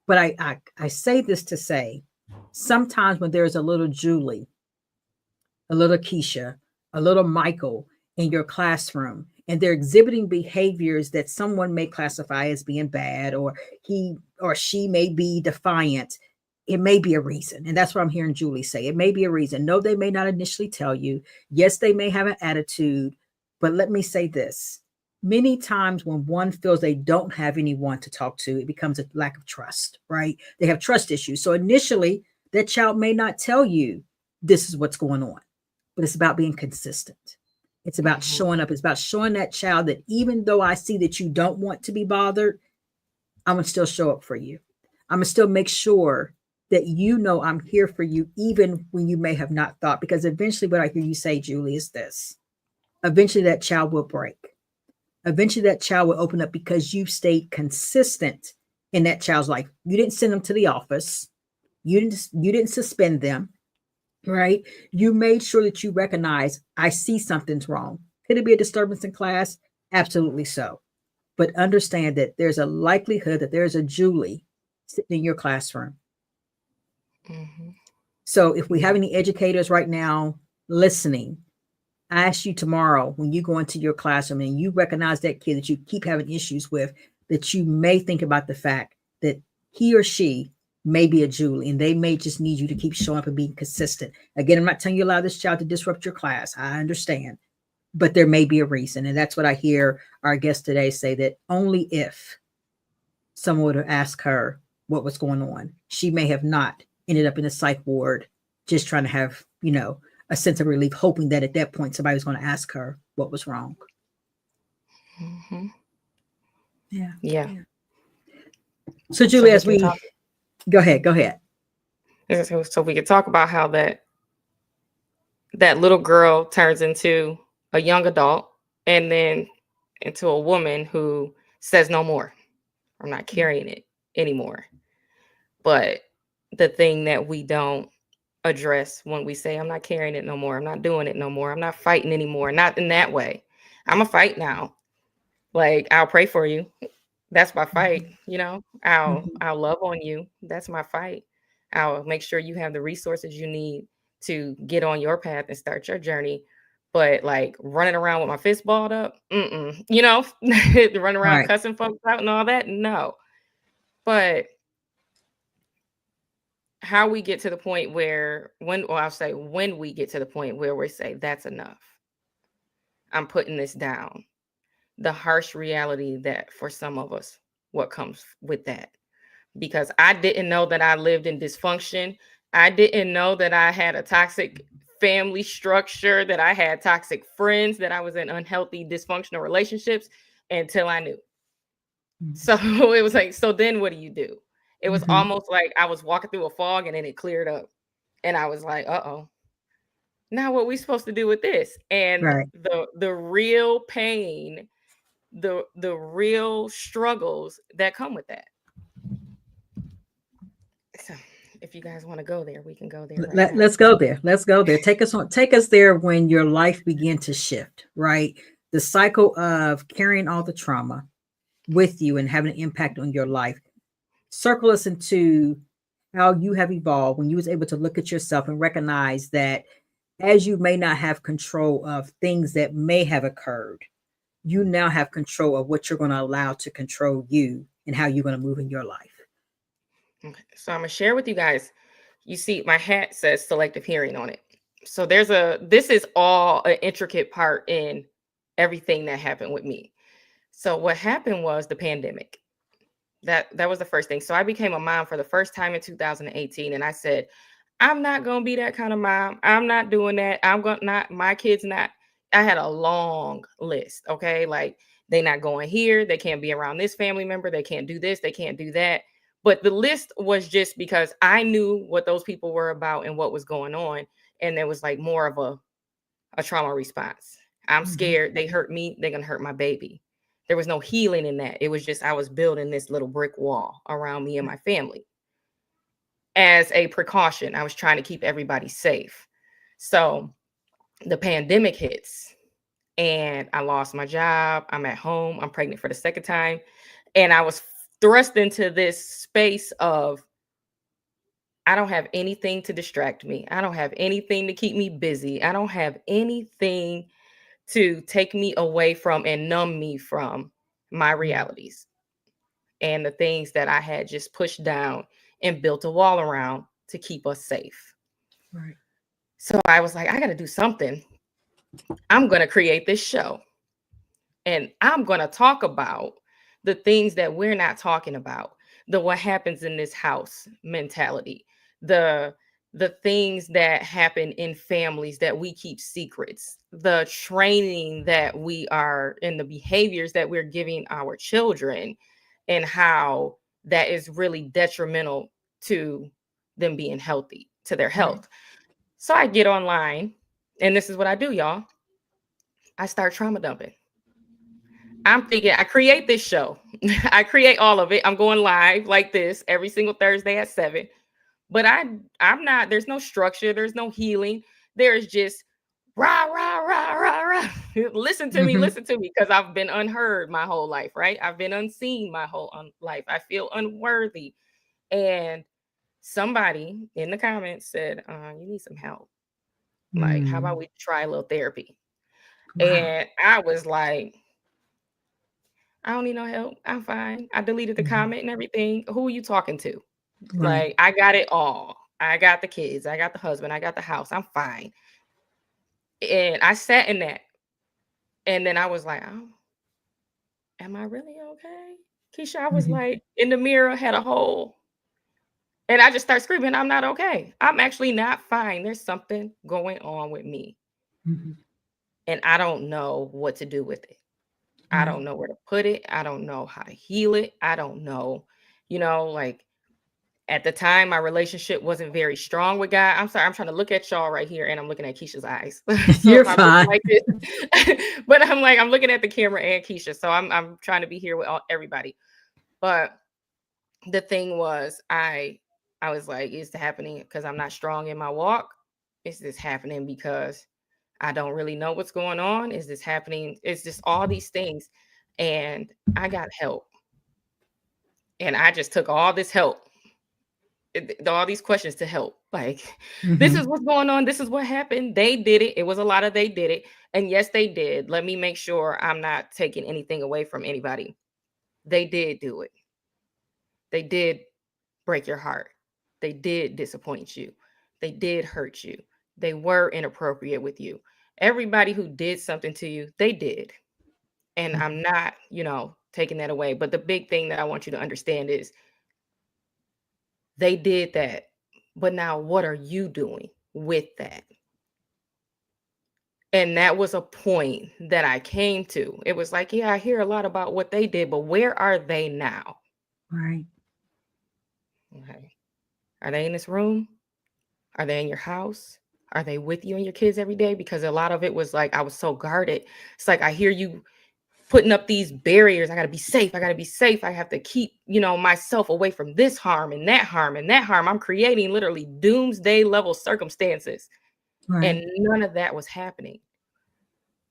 But I say this to say, sometimes when there's a little Julie, a little Keisha, a little Michael in your classroom, and they're exhibiting behaviors that someone may classify as being bad, or he or she may be defiant, it may be a reason. And that's what I'm hearing Julie say. It may be a reason. No, they may not initially tell you. Yes, they may have an attitude. But let me say this. Many times when one feels they don't have anyone to talk to, it becomes a lack of trust, right? They have trust issues. So initially, that child may not tell you this is what's going on, but it's about being consistent. It's about Mm-hmm. showing up. It's about showing that child that even though I see that you don't want to be bothered, I'm going to still show up for you. I'm going to still make sure that you know I'm here for you, even when you may have not thought. Because eventually, what I hear you say, Julie, is this: eventually that child will break. Eventually that child will open up because you stayed consistent in that child's life. You didn't send them to the office. You didn't suspend them, right? You made sure that you recognize, I see something's wrong. Could it be a disturbance in class? Absolutely so. But understand that there's a likelihood that there's a Julie sitting in your classroom. Mm-hmm. So if we Yeah. have any educators right now listening, I ask you tomorrow when you go into your classroom and you recognize that kid that you keep having issues with, that you may think about the fact that he or she may be a Julie and they may just need you to keep showing up and being consistent. Again, I'm not telling you allow this child to disrupt your class. I understand, but there may be a reason. And that's what I hear our guest today say, that only if someone would have asked her what was going on, she may have not ended up in a psych ward just trying to have, a sense of relief, hoping that at that point somebody was going to ask her what was wrong. Mm-hmm. Yeah. Yeah. So So Julie, we as can we talk. go ahead. So we can talk about how that little girl turns into a young adult and then into a woman who says no more. I'm not carrying it anymore. But the thing that we don't address when we say, I'm not carrying it no more, I'm not doing it no more, I'm not fighting anymore, not in that way. I'm a fight now. Like, I'll pray for you. That's my fight. Mhm. I'll love on you. That's my fight. I'll make sure you have the resources you need to get on your path and start your journey. But like running around with my fist balled up, running around Right. cussing folks out and all that, no. But how we get to the point where when we get to the point where we say that's enough, I'm putting this down, the harsh reality that for some of us, what comes with that, because I didn't know that I lived in dysfunction. I didn't know that I had a toxic family structure, that I had toxic friends, that I was in unhealthy dysfunctional relationships until I knew. So it was like, so then what do you do? It was Mhm. almost like I was walking through a fog and then it cleared up. And I was like, uh-oh, now what we supposed to do with this? And Right. the real pain, the real struggles that come with that. So if you guys want to go there, we can go there right now. Let's go there. Let's go there. Take us there when your life began to shift, right? The cycle of carrying all the trauma with you and having an impact on your life. Circle us into how you have evolved when you was able to look at yourself and recognize that as you may not have control of things that may have occurred, you now have control of what you're going to allow to control you and how you're going to move in your life. Okay. So I'm gonna share with you guys. You see, my hat says selective hearing on it. So this is all an intricate part in everything that happened with me. So what happened was the pandemic. That was the first thing. So I became a mom for the first time in 2018, and I said, I'm not gonna be that kind of mom. I'm not doing that. I'm gonna not my kids not. I had a long list. Okay, like they not going here. They can't be around this family member. They can't do this. They can't do that. But the list was just because I knew what those people were about and what was going on, and there was like more of a trauma response. I'm Mhm. scared. They hurt me. They're gonna hurt my baby. There was no healing in that. It was just I was building this little brick wall around me and my family as a precaution. I was trying to keep everybody safe. So the pandemic hits and I lost my job. I'm at home. I'm pregnant for the second time. And I was thrust into this space of I don't have anything to distract me. I don't have anything to keep me busy. I don't have anything to take me away from and numb me from my realities and the things that I had just pushed down and built a wall around to keep us safe. Right. So I was like, I got to do something. I'm going to create this show. And I'm going to talk about the things that we're not talking about, the what happens in this house mentality, the things that happen in families that we keep secrets, the training that we are and the behaviors that we're giving our children, and how that is really detrimental to them being healthy, to their health. So I get online, and this is what I do, y'all. I start trauma dumping. I'm thinking I create this show. I create all of it. I'm going live like this every single Thursday at 7. But I'm not, there's no structure, there's no healing. There's just rah, rah, rah, rah, rah. Listen to me, because I've been unheard my whole life, right? I've been unseen my whole life. I feel unworthy. And somebody in the comments said, you need some help. Like, how about we try a little therapy? Wow. And I was like, I don't need no help. I'm fine. I deleted the comment and everything. Who are you talking to? Right. Like, I got it all. I got the kids. I got the husband. I got the house. I'm fine. And I sat in that. And then I was like, oh, am I really okay? Keisha, I was like, in the mirror, had a hole. And I just start screaming, I'm not okay. I'm actually not fine. There's something going on with me. And I don't know what to do with it. I don't know where to put it. I don't know how to heal it. I don't know, like at the time, my relationship wasn't very strong with God. I'm sorry, I'm trying to look at y'all right here and I'm looking at Keisha's eyes. So you're fine. Like this. But I'm looking at the camera and Keisha. So I'm trying to be here with everybody. But the thing was, I was like, is it happening because I'm not strong in my walk? Is this happening because I don't really know what's going on? Is this happening? It's just all these things. And I got help. And I just took all this help, all these questions to help. Like, this is what's going on. This is what happened. They did it. It was a lot of they did it. And yes, they did. Let me make sure I'm not taking anything away from anybody. They did do it. They did break your heart. They did disappoint you. They did hurt you. They were inappropriate with you. Everybody who did something to you, they did. And I'm not, taking that away. But the big thing that I want you to understand is they did that. But now what are you doing with that? And that was a point that I came to. It was like, yeah, I hear a lot about what they did, but where are they now? Right. Okay. Are they in this room? Are they in your house? Are they with you and your kids every day? Because a lot of it was like, I was so guarded. It's like, I hear you putting up these barriers. I got to be safe. I got to be safe. I have to keep, myself away from this harm and that harm and that harm. I'm creating literally doomsday level circumstances. Right. And none of that was happening.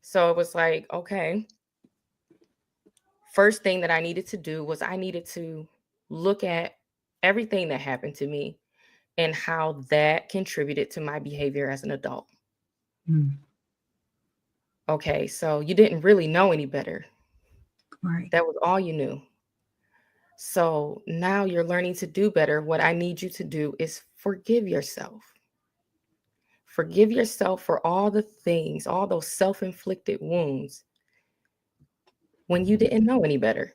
So it was like, okay. First thing that I needed to do was I needed to look at everything that happened to me and how that contributed to my behavior as an adult. Okay, so you didn't really know any better. Right. That was all you knew. So now you're learning to do better. What I need you to do is forgive yourself. Forgive yourself for all the things, all those self-inflicted wounds when you didn't know any better.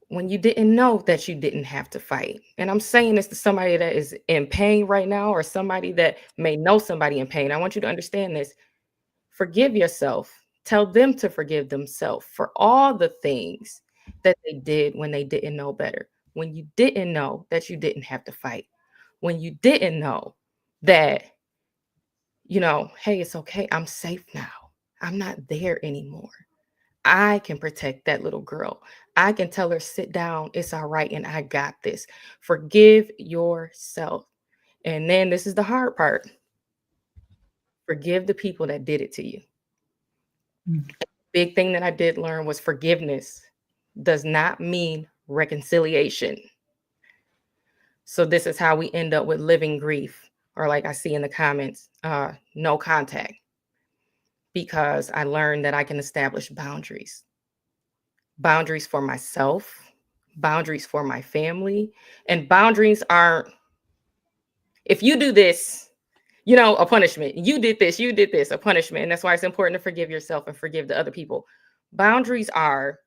When you didn't know that you didn't have to fight. And I'm saying this to somebody that is in pain right now, or somebody that may know somebody in pain. I want you to understand this. Forgive yourself. Tell them to forgive themselves for all the things that they did when they didn't know better. When you didn't know that you didn't have to fight. When you didn't know that, hey, it's okay. I'm safe now. I'm not there anymore. I can protect that little girl. I can tell her, sit down. It's all right. And I got this. Forgive yourself. And then this is the hard part. Forgive the people that did it to you. Big thing that I did learn was forgiveness does not mean reconciliation. So this is how we end up with living grief, or like I see in the comments, no contact. Because I learned that I can establish boundaries. Boundaries for myself, boundaries for my family, and boundaries aren't, if you do this, a punishment. You did this, a punishment. And that's why it's important to forgive yourself and forgive the other people. Boundaries are,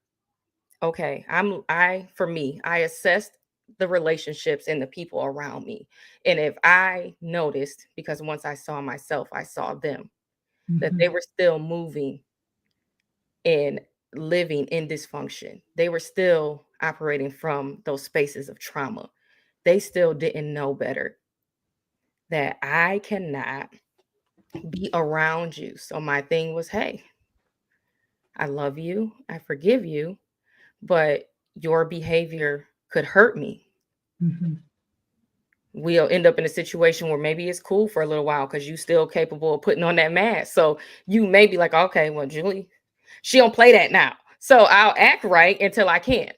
okay, for me, I assessed the relationships and the people around me. And if I noticed, because once I saw myself, I saw them, that they were still moving and living in dysfunction. They were still operating from those spaces of trauma. They still didn't know better, that I cannot be around you. So my thing was, hey, I love you, I forgive you, but your behavior could hurt me. We'll end up in a situation where maybe it's cool for a little while because you still capable of putting on that mask. So you may be like, okay, well, Julie, she don't play that now. So I'll act right until I can't.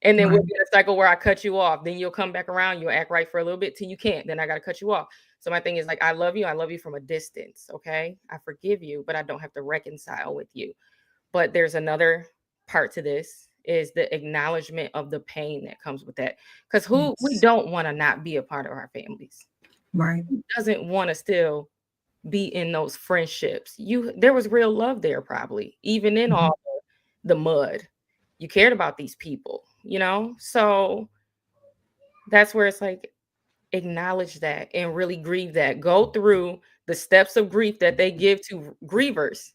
And then we'll get a cycle where I cut you off. Then you'll come back around, you'll act right for a little bit till you can't. Then I got to cut you off. So my thing is like, I love you from a distance. Okay. I forgive you, but I don't have to reconcile with you. But there's another part to this, is the acknowledgement of the pain that comes with that. Because we don't want to not be a part of our families. Right. Who doesn't want to still be in those friendships? There was real love there, probably, even in all the mud. You cared about these people, So that's where it's like, acknowledge that and really grieve that. Go through the steps of grief that they give to grievers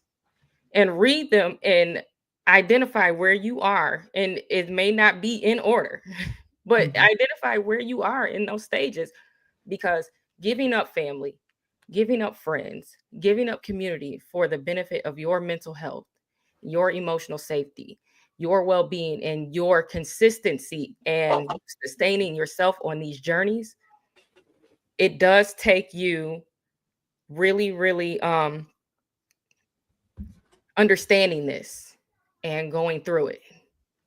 and read them and identify where you are. And it may not be in order, but identify where you are in those stages, because giving up family, giving up friends, giving up community for the benefit of your mental health, your emotional safety, your well-being, and your consistency and sustaining yourself on these journeys, it does take you really, really understanding this and going through it,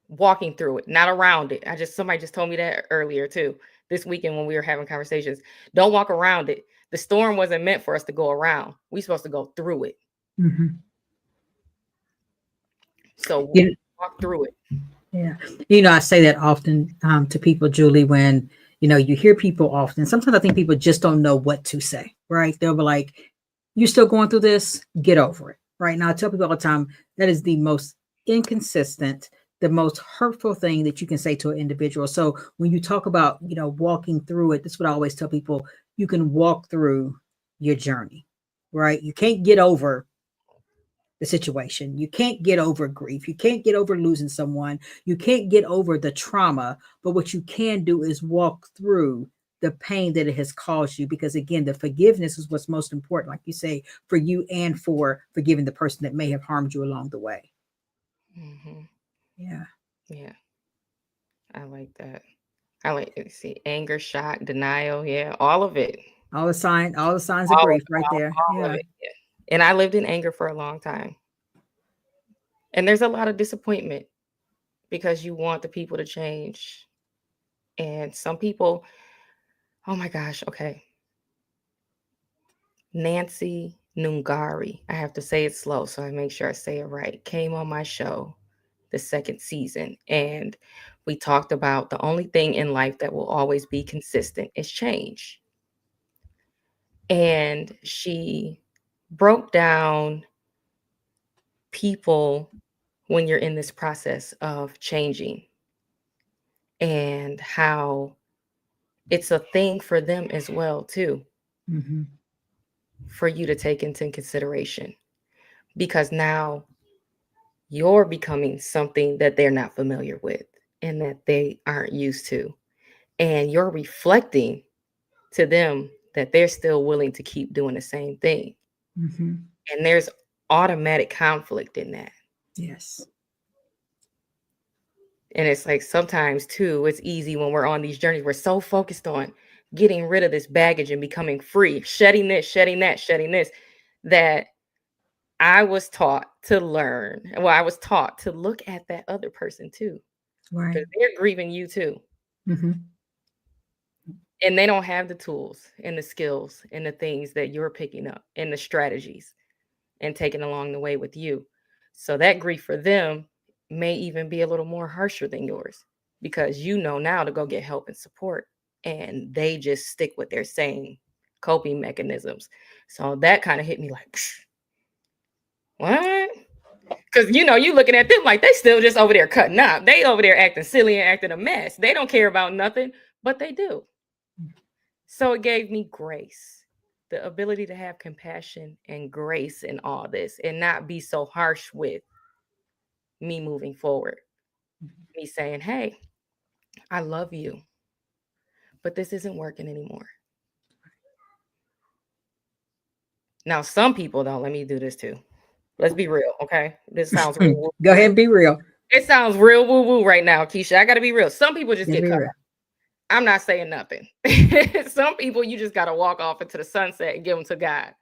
walking through it, not around it. Somebody just told me that earlier too, this weekend when we were having conversations. Don't walk around it. The storm wasn't meant for us to go around. We're supposed to go through it. So walk through it. Yeah. I say that often to people, Julie, when, you hear people often, sometimes I think people just don't know what to say, right? They'll be like, you're still going through this, get over it. Right now, I tell people all the time, that is the most inconsistent, the most hurtful thing that you can say to an individual. So when you talk about, walking through it, that's what I always tell people. You can walk through your journey, right? You can't get over the situation. You can't get over grief. You can't get over losing someone. You can't get over the trauma. But what you can do is walk through the pain that it has caused you, because again, the forgiveness is what's most important, like you say, for you and for forgiving the person that may have harmed you along the way. Yeah. I like that. I like to see anger, shock, denial. Yeah, all of it. All the signs of grief right there. Yeah. And I lived in anger for a long time. And there's a lot of disappointment because you want the people to change. And some people, oh my gosh, okay. Nancy Nungari, I have to say it slow so I make sure I say it right, came on my show the second season. And we talked about the only thing in life that will always be consistent is change. And she broke down people when you're in this process of changing and how it's a thing for them as well too, for you to take into consideration, because now you're becoming something that they're not familiar with and that they aren't used to, and you're reflecting to them that they're still willing to keep doing the same thing. And there's automatic conflict in that. Yes. And it's like sometimes too, it's easy when we're on these journeys, we're so focused on getting rid of this baggage and becoming free, shedding this, shedding that, shedding this, that I was taught to learn. Well, I was taught to look at that other person too. Right. Because they're grieving you too. And they don't have the tools and the skills and the things that you're picking up and the strategies and taking along the way with you. So that grief for them may even be a little more harsher than yours, because you know now to go get help and support, and they just stick what they're saying coping mechanisms. So that kind of hit me like, what? Because, you know, you looking at them like they still just over there cutting up. They over there acting silly and acting a mess. They don't care about nothing, but they do. So it gave me grace, the ability to have compassion and grace in all this and not be so harsh with me moving forward. Me saying, hey, I love you, but this isn't working anymore. Now, some people don't. Let me do this too. Let's be real, okay? This sounds real. Go ahead and be real. It sounds real woo-woo right now, Keisha. I got to be real. Some people just get cut off. I'm not saying nothing. Some people, you just got to walk off into the sunset and give them to God.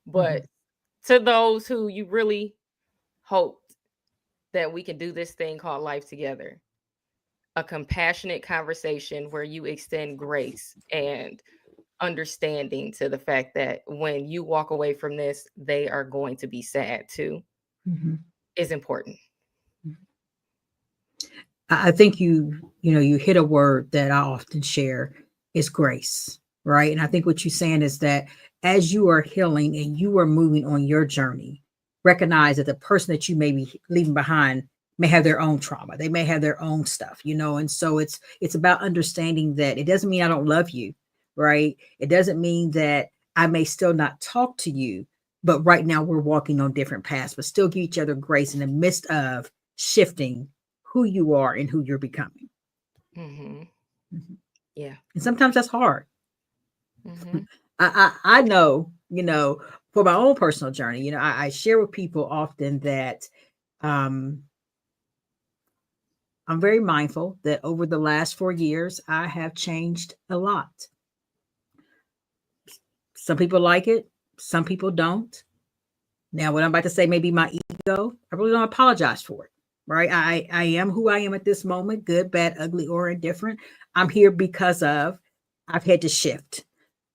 But to those who you really hope that we can do this thing called life together, a compassionate conversation where you extend grace and understanding to the fact that when you walk away from this, they are going to be sad too, is important. I think you hit a word that I often share is grace, right? And I think what you're saying is that as you are healing and you are moving on your journey, recognize that the person that you may be leaving behind may have their own trauma. They may have their own stuff, and so it's about understanding that it doesn't mean I don't love you, right? It doesn't mean that I may still not talk to you, but right now we're walking on different paths, but still give each other grace in the midst of shifting who you are and who you're becoming. Yeah. And sometimes that's hard. I know, for my own personal journey, I share with people often that I'm very mindful that over the last 4 years, I have changed a lot. Some people like it. Some people don't. Now, what I'm about to say may be my ego. I really don't apologize for it. Right. I am who I am at this moment, good, bad, ugly, or indifferent. I'm here because I've had to shift.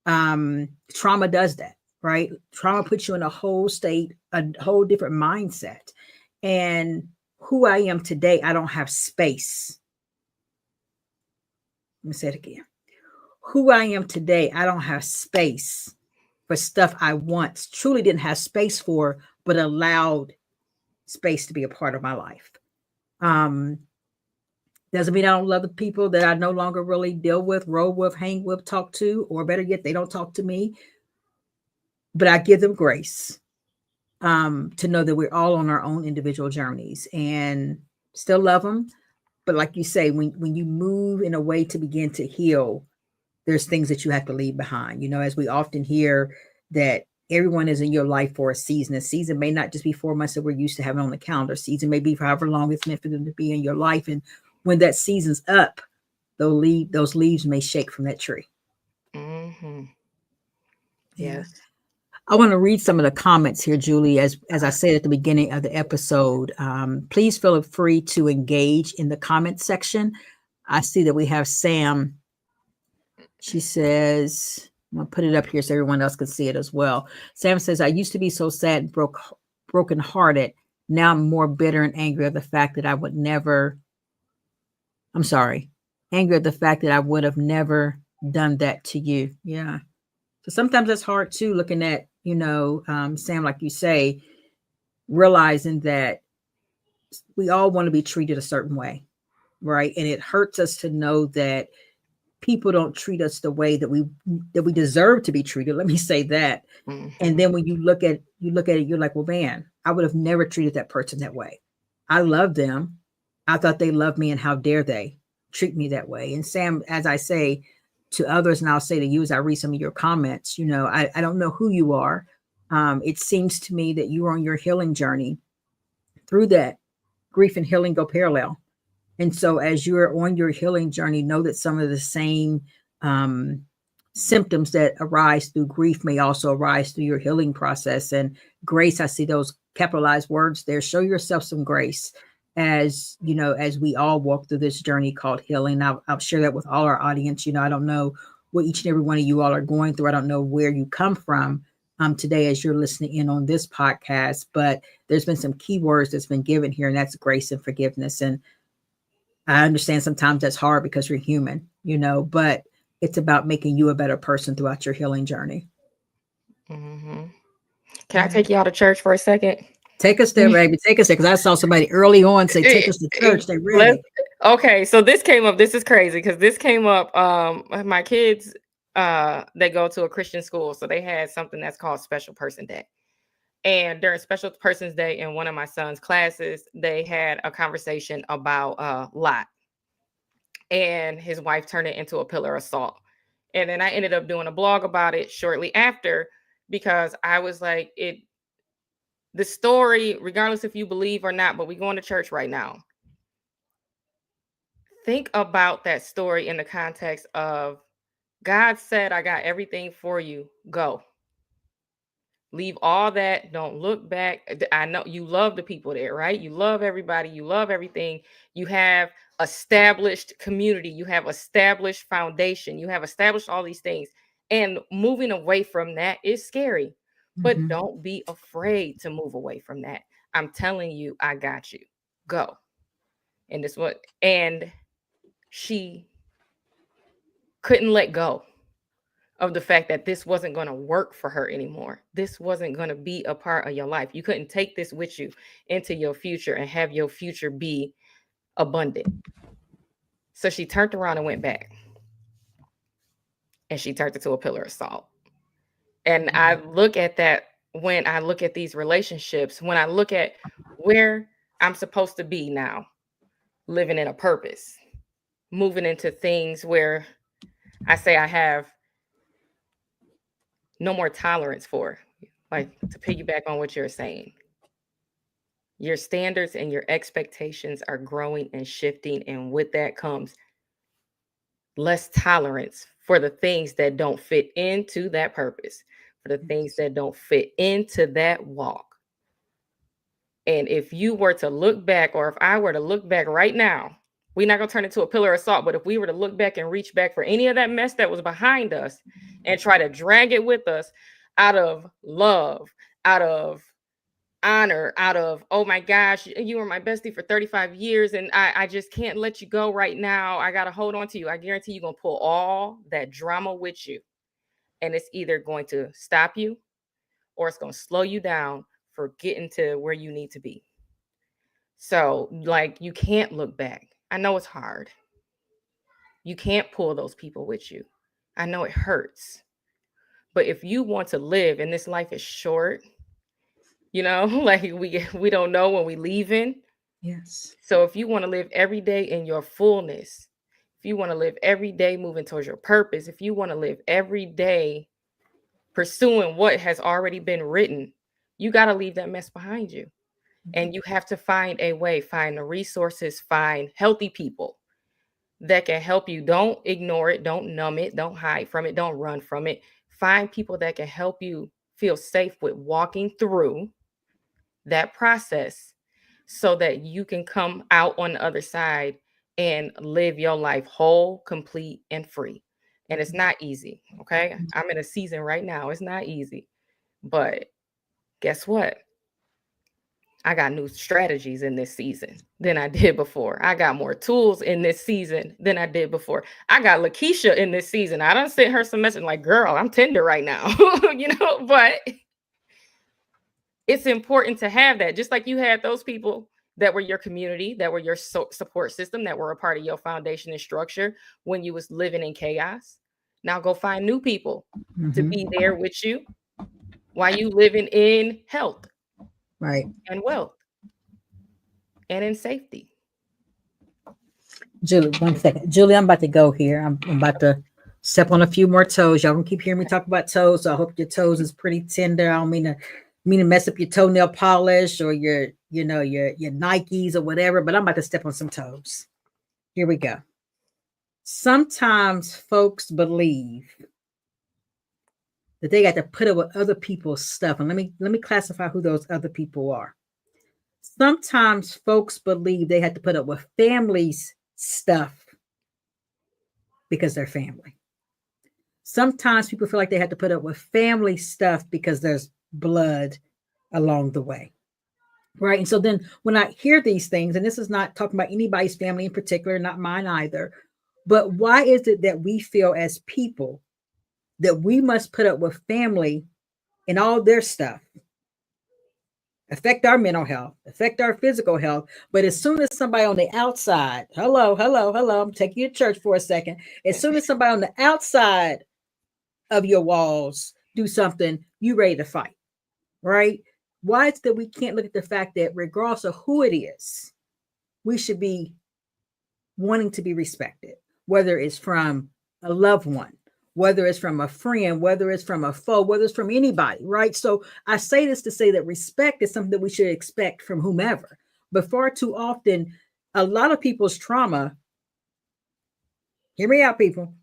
Trauma does that, right? Trauma puts you in a whole state, a whole different mindset. And who I am today, I don't have space. Let me say it again. Who I am today, I don't have space for stuff I once truly didn't have space for, but allowed space to be a part of my life. Doesn't mean I don't love the people that I no longer really deal with, roll with, hang with, talk to, or better yet, they don't talk to me. But I give them grace to know that we're all on our own individual journeys and still love them. But like you say, when you move in a way to begin to heal, there's things that you have to leave behind. As we often hear that everyone is in your life for a season. A season may not just be 4 months that we're used to having on the calendar. Season may be for however long it's meant for them to be in your life. And when that season's up, those leaves may shake from that tree. Yes. I want to read some of the comments here, Julie. As I said at the beginning of the episode, please feel free to engage in the comment section. I see that we have Sam. She says, I'm going to put it up here so everyone else can see it as well. Sam says, I used to be so sad and brokenhearted. Now I'm more bitter and angry at the fact that angry at the fact that I would have never done that to you. Yeah. So sometimes that's hard too, looking at, Sam, like you say, realizing that we all want to be treated a certain way, right? And it hurts us to know that people don't treat us the way that we deserve to be treated. Let me say that. And then when you look at it, you're like, well, man, I would have never treated that person that way. I love them. I thought they loved me, and how dare they treat me that way? And Sam, as I say to others, and I'll say to you as I read some of your comments, I don't know who you are. It seems to me that you are on your healing journey. Through that, grief and healing go parallel. And so as you're on your healing journey, know that some of the same symptoms that arise through grief may also arise through your healing process. And grace, I see those capitalized words there. Show yourself some grace as we all walk through this journey called healing. I'll share that with all our audience. I don't know what each and every one of you all are going through. I don't know where you come from today as you're listening in on this podcast, but there's been some key words that's been given here, and that's grace and forgiveness. And I understand sometimes that's hard because you're human, but it's about making you a better person throughout your healing journey. Mm-hmm. Can I take y'all to church for a second? Take us there, baby. Take us there. Because I saw somebody early on say, take us to church. They ready. Okay, so this came up. This is crazy because this came up. My kids, they go to a Christian school, so they had something that's called Special Person Day. And during Special Persons Day in one of my son's classes, they had a conversation about Lot, and his wife turned it into a pillar of salt. And then I ended up doing a blog about it shortly after, because I was like, the story, regardless if you believe or not, but we going to church right now. Think about that story in the context of God said, I got everything for you. Go. Leave all that. Don't look back. I know you love the people there, right? You love everybody. You love everything. You have established community. You have established foundation. You have established all these things. And moving away from that is scary. But don't be afraid to move away from that. I'm telling you, I got you. Go. And she couldn't let go of the fact that this wasn't going to work for her anymore. This wasn't going to be a part of your life. You couldn't take this with you into your future and have your future be abundant. So she turned around and went back. And she turned it to a pillar of salt. And I look at that when I look at these relationships, when I look at where I'm supposed to be now, living in a purpose, moving into things where I say I have no more tolerance for, like, to piggyback on what you're saying. Your standards and your expectations are growing and shifting. And with that comes less tolerance for the things that don't fit into that purpose, for the things that don't fit into that walk. And if you were to look back, or if I were to look back right now, we're not going to turn it to a pillar of salt, but if we were to look back and reach back for any of that mess that was behind us and try to drag it with us out of love, out of honor, out of, oh my gosh, you were my bestie for 35 years and I just can't let you go right now. I got to hold on to you. I guarantee you're going to pull all that drama with you. And it's either going to stop you or it's going to slow you down for getting to where you need to be. So, like, you can't look back. I know it's hard. You can't pull those people with you. I know it hurts. But if you want to live, and this life is short, you know, like we don't know when we leaving. Yes. So if you want to live every day in your fullness, if you want to live every day moving towards your purpose, if you want to live every day pursuing what has already been written, you got to leave that mess behind you. And you have to find a way, find the resources, find healthy people that can help you. Don't ignore it. Don't numb it. Don't hide from it. Don't run from it. Find people that can help you feel safe with walking through that process so that you can come out on the other side and live your life whole, complete, and free. And it's not easy. Okay. I'm in a season right now. It's not easy. But guess what? I got new strategies in this season than I did before. I got more tools in this season than I did before. I got Lakeisha in this season. I done sent her some message like, girl, I'm tender right now, but it's important to have that. Just like you had those people that were your community, that were your support system, that were a part of your foundation and structure when you was living in chaos. Now go find new people to be there with you while you living in health. Right. And wealth. And in safety. Julie, 1 second. Julie, I'm about to go here. I'm about to step on a few more toes. Y'all can keep hearing me talk about toes. So I hope your toes is pretty tender. I don't mean to mess up your toenail polish or your Nikes or whatever, but I'm about to step on some toes. Here we go. Sometimes folks believe that they got to put up with other people's stuff. And let me classify who those other people are. Sometimes folks believe they have to put up with family's stuff because they're family. Sometimes people feel like they have to put up with family stuff because there's blood along the way. Right. And so then when I hear these things, and this is not talking about anybody's family in particular, not mine either, but why is it that we feel as people that we must put up with family and all their stuff affect our mental health, affect our physical health. But as soon as somebody on the outside, hello, I'm taking you to church for a second. As soon as somebody on the outside of your walls do something, you ready to fight, right? Why is that we can't look at the fact that regardless of who it is, we should be wanting to be respected, whether it's from a loved one, whether it's from a friend, whether it's from a foe, whether it's from anybody, right? So I say this to say that respect is something that we should expect from whomever. But far too often, a lot of people's trauma, hear me out, people.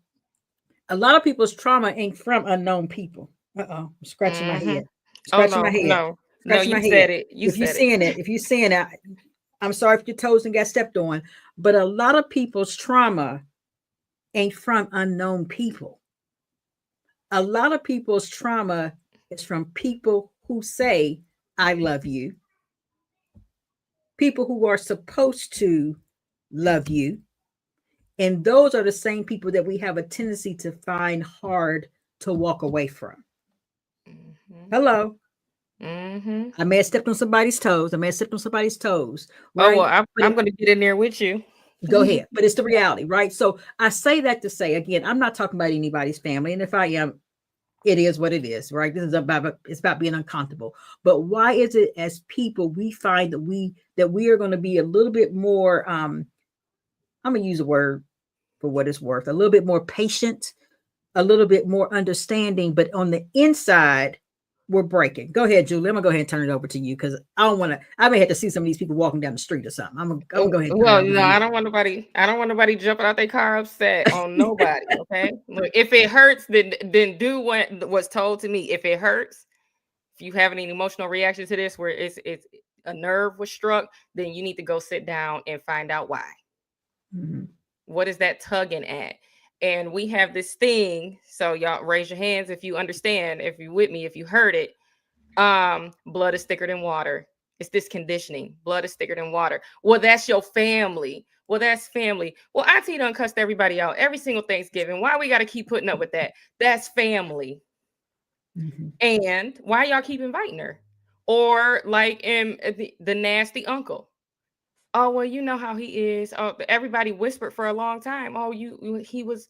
A lot of people's trauma ain't from unknown people. I'm scratching my head. Oh Scratching my no, head. no, no, Scratching my you head. said it. You If you're said seeing it. if you're seeing it, I'm sorry if your toes and got stepped on. But a lot of people's trauma ain't from unknown people. A lot of people's trauma is from people who say, I love you, people who are supposed to love you. And those are the same people that we have a tendency to find hard to walk away from. Mm-hmm. Hello. Mm-hmm. I may have stepped on somebody's toes. Oh Right? well, I'm going to get in there with you. Go ahead. But it's the reality, right? So I say that to say, again, I'm not talking about anybody's family. And if I am, it is what it is, right? This is it's about being uncomfortable. But why is it as people we find that we are going to be a little bit more I'm going to use a word for what it's worth, a little bit more patient, a little bit more understanding, but on the inside we're breaking. Go ahead, Julie. I'm gonna go ahead and turn it over to you because I may have to see some of these people walking down the street or something. I'm gonna go ahead and turn it Well, over no, to you. I don't want nobody. I don't want nobody jumping out their car upset on nobody. Okay, look, if it hurts, then do what was told to me. If it hurts, if you have any emotional reaction to this, where it's a nerve was struck, then you need to go sit down and find out why. Mm-hmm. What is that tugging at? And we have this thing. So y'all raise your hands if you understand. If you with me, if you heard it. Blood is thicker than water. It's this conditioning. Blood is thicker than water. Well, that's your family. Well, that's family. Well, Auntie done cussed everybody out every single Thanksgiving. Why we got to keep putting up with that? That's family. Mm-hmm. And why y'all keep inviting her? Or like the nasty uncle. Oh, well, you know how he is. Oh, everybody whispered for a long time. Oh, he was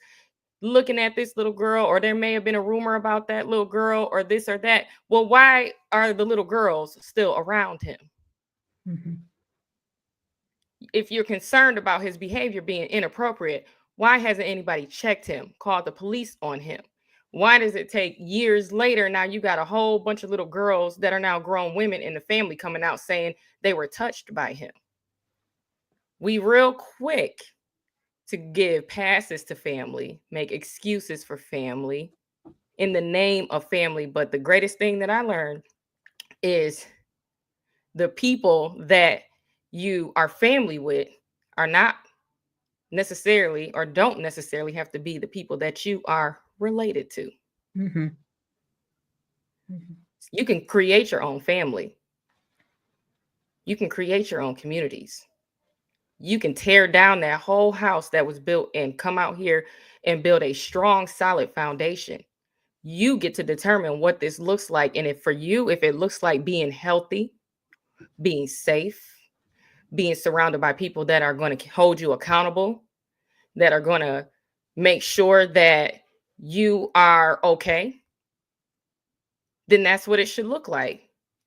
looking at this little girl, or there may have been a rumor about that little girl or this or that. Well, why are the little girls still around him? Mm-hmm. If you're concerned about his behavior being inappropriate, why hasn't anybody checked him, called the police on him? Why does it take years later? Now you got a whole bunch of little girls that are now grown women in the family coming out saying they were touched by him. We real quick to give passes to family, make excuses for family in the name of family. But the greatest thing that I learned is the people that you are family with are not necessarily or don't necessarily have to be the people that you are related to. Mm-hmm. Mm-hmm. You can create your own family. You can create your own communities. You can tear down that whole house that was built and come out here and build a strong, solid foundation. You get to determine what this looks like. And if it looks like being healthy, being safe, being surrounded by people that are going to hold you accountable, that are going to make sure that you are okay, then that's what it should look like.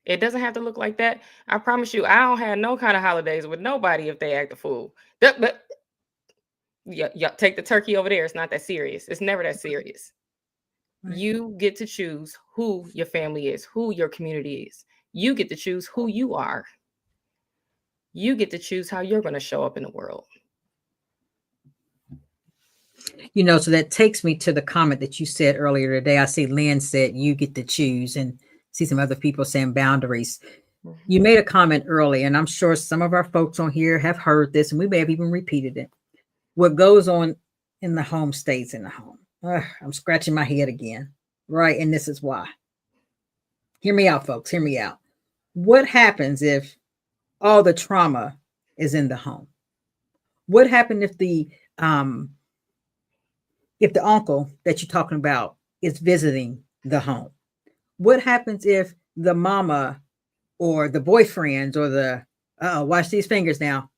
It doesn't have to look like that. I promise you, I don't have no kind of holidays with nobody if they act a fool. But yeah, take the turkey over there. It's not that serious. It's never that serious. Right. You get to choose who your family is, who your community is. You get to choose who you are. You get to choose how you're going to show up in the world. So that takes me to the comment that you said earlier today. I see Lynn said you get to choose, and see some other people saying boundaries. Mm-hmm. You made a comment earlier, and I'm sure some of our folks on here have heard this, and we may have even repeated it. What goes on in the home stays in the home. I'm scratching my head again, right? And this is why. Hear me out, folks. Hear me out. What happens if all the trauma is in the home? What happened if the uncle that you're talking about is visiting the home? What happens if the mama or the boyfriends or the watch these fingers now,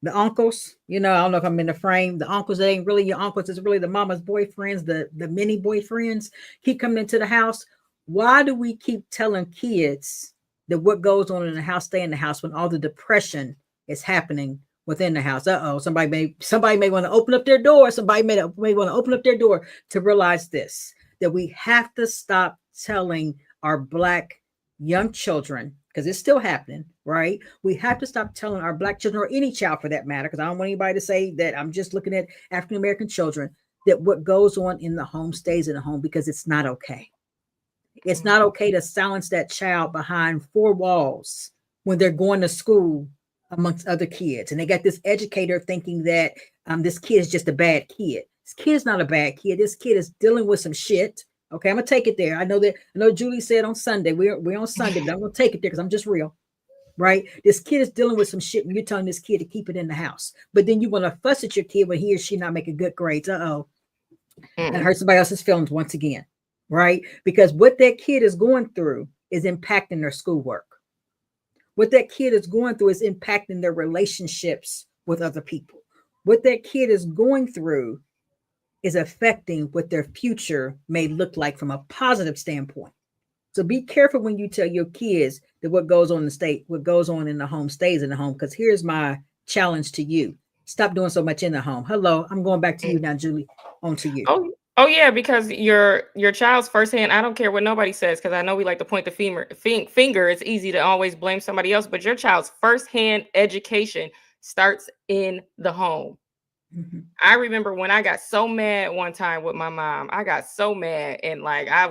the uncles, I don't know if I'm in the frame. The uncles that ain't really your uncles, it's really the mama's boyfriends, the mini boyfriends keep coming into the house. Why do we keep telling kids that what goes on in the house stay in the house when all the depression is happening within the house? Somebody may want to open up their door. Somebody may want to open up their door to realize this, that we have to stop telling our Black young children, because it's still happening, right? We have to stop telling our Black children, or any child for that matter, because I don't want anybody to say that I'm just looking at African American children, that what goes on in the home stays in the home, because it's not okay. It's not okay to silence that child behind four walls when they're going to school amongst other kids. And they got this educator thinking that this kid is just a bad kid. This kid is not a bad kid. This kid is dealing with some shit. Okay, I'm gonna take it there. I know Julie said on Sunday, we're on Sunday, but I'm gonna take it there because I'm just real. Right? This kid is dealing with some shit and you're telling this kid to keep it in the house. But then you want to fuss at your kid when he or she not making good grades. And hurt somebody else's feelings once again. Right? Because what that kid is going through is impacting their schoolwork. What that kid is going through is impacting their relationships with other people. What that kid is going through is affecting what their future may look like from a positive standpoint. So be careful when you tell your kids that what goes on in the home stays in the home. Because here's my challenge to you. Stop doing so much in the home. Hello, I'm going back to you now, Julie. On to you. Oh yeah, because your child's firsthand, I don't care what nobody says, because I know we like to point the finger. It's easy to always blame somebody else, but your child's firsthand education starts in the home. Mm-hmm. I remember when I got so mad one time with my mom. I got so mad, and like I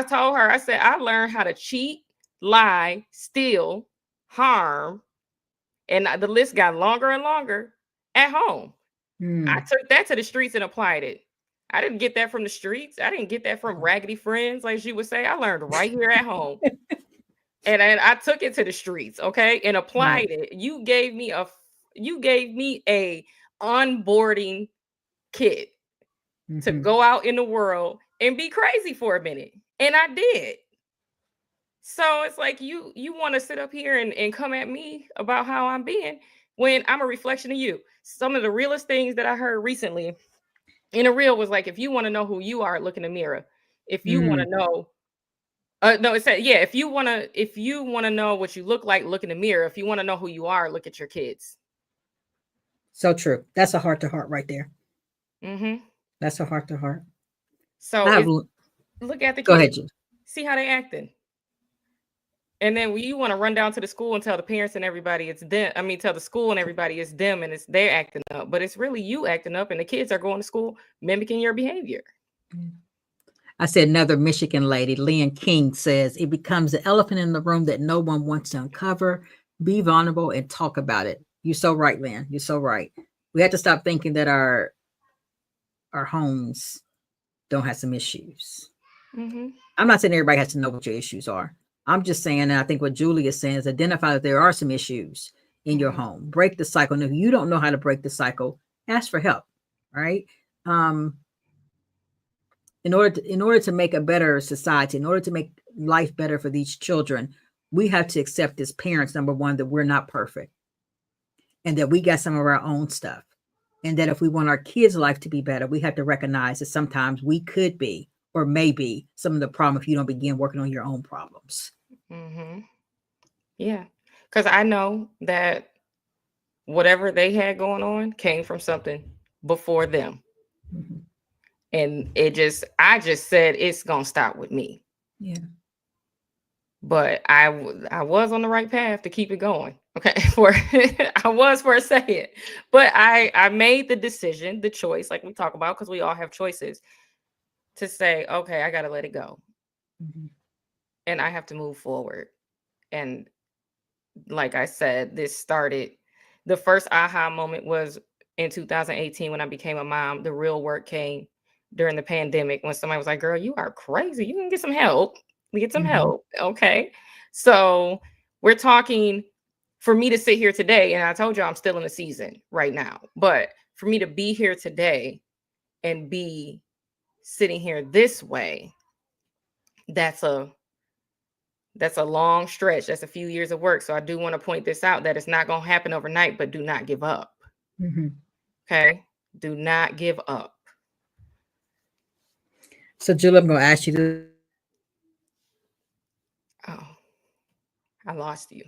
told her, I said, I learned how to cheat, lie, steal, harm, and the list got longer and longer at home. I took that to the streets and applied it. I didn't get that from the streets. I didn't get that from raggedy friends, like she would say. I learned right here at home. And I took it to the streets, okay, and applied it. You gave me a onboarding kit to go out in the world and be crazy for a minute. And I did. So it's like you want to sit up here and come at me about how I'm being when I'm a reflection of you. Some of the realest things that I heard recently in a reel was like, if you want to know who you are, look in the mirror. If you want to know, no, it said, yeah, if you want to know what you look like, look in the mirror. If you want to know who you are, look at your kids. So true. That's a heart to heart right there. Mm-hmm. That's a heart to heart. So look at the kids. Go ahead, Julie. See how they acting. And then you want to run down to the school and tell the parents and everybody it's them. I mean, tell the school and everybody it's them and they're acting up. But it's really you acting up, and the kids are going to school mimicking your behavior. I said another Michigan lady, Leon King, says it becomes the elephant in the room that no one wants to uncover. Be vulnerable and talk about it. You're so right, Lynn. You're so right. We have to stop thinking that our homes don't have some issues. Mm-hmm. I'm not saying everybody has to know what your issues are. I'm just saying, and I think what Julie is saying is identify that there are some issues in your home. Break the cycle. And if you don't know how to break the cycle, ask for help. Right? In order to make a better society, in order to make life better for these children, we have to accept as parents, number one, that we're not perfect, and that we got some of our own stuff, and that if we want our kids' life to be better, we have to recognize that sometimes we could be, or maybe, some of the problem if you don't begin working on your own problems. Mm-hmm. Yeah, because I know that whatever they had going on came from something before them. Mm-hmm. And I just said it's gonna stop with me. Yeah. But I was on the right path to keep it going. Okay, I was for a second, but I made the decision, the choice, like we talk about, because we all have choices, to say, okay, I got to let it go. Mm-hmm. And I have to move forward. And like I said, this started, the first aha moment was in 2018 when I became a mom. The real work came during the pandemic when somebody was like, girl, you are crazy. You can get some help. Get some help. Okay. So we're talking, for me to sit here today, and I told you I'm still in the season right now, but for me to be here today and be sitting here this way, that's a long stretch. That's a few years of work. So I do want to point this out, that it's not going to happen overnight, but do not give up. Okay? Do not give up. So, Julie, I'm going to ask you this question. Oh, I lost you.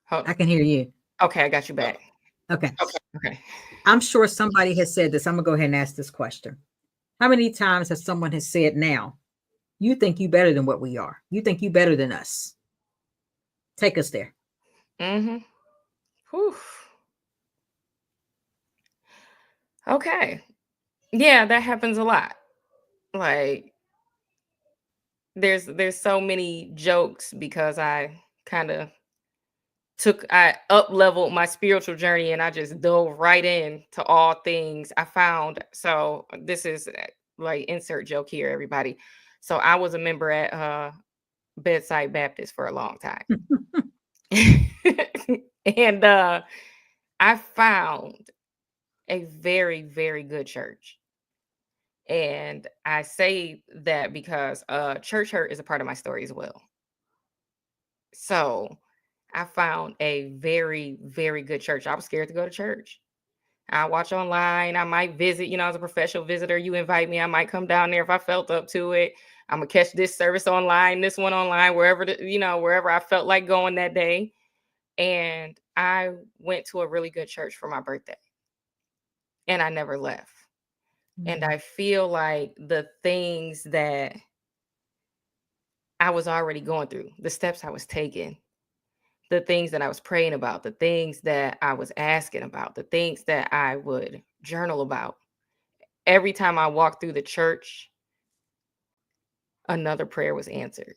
Hold I on. can hear you. Okay, I got you back. Okay. Okay. I'm sure somebody has said this. I'm going to go ahead and ask this question. How many times has someone has said now, you think you better than what we are? You think you better than us? Take us there. Mm-hmm. Whew. Okay. Yeah, that happens a lot. Like, there's so many jokes because I kind of I up leveled my spiritual journey, and I just dove right in to all things I found. So this is like, insert joke here, everybody. So I was a member at Bedside Baptist for a long time. And I found a very, very good church. And I say that because church hurt is a part of my story as well. So I found a very, very good church. I was scared to go to church. I watch online. I might visit, as a professional visitor, you invite me, I might come down there if I felt up to it. I'm gonna catch this service online, this one online, wherever, wherever I felt like going that day. And I went to a really good church for my birthday, and I never left. And I feel like the things that I was already going through, the steps I was taking, the things that I was praying about, the things that I was asking about, the things that I would journal about. Every time I walked through the church, another prayer was answered.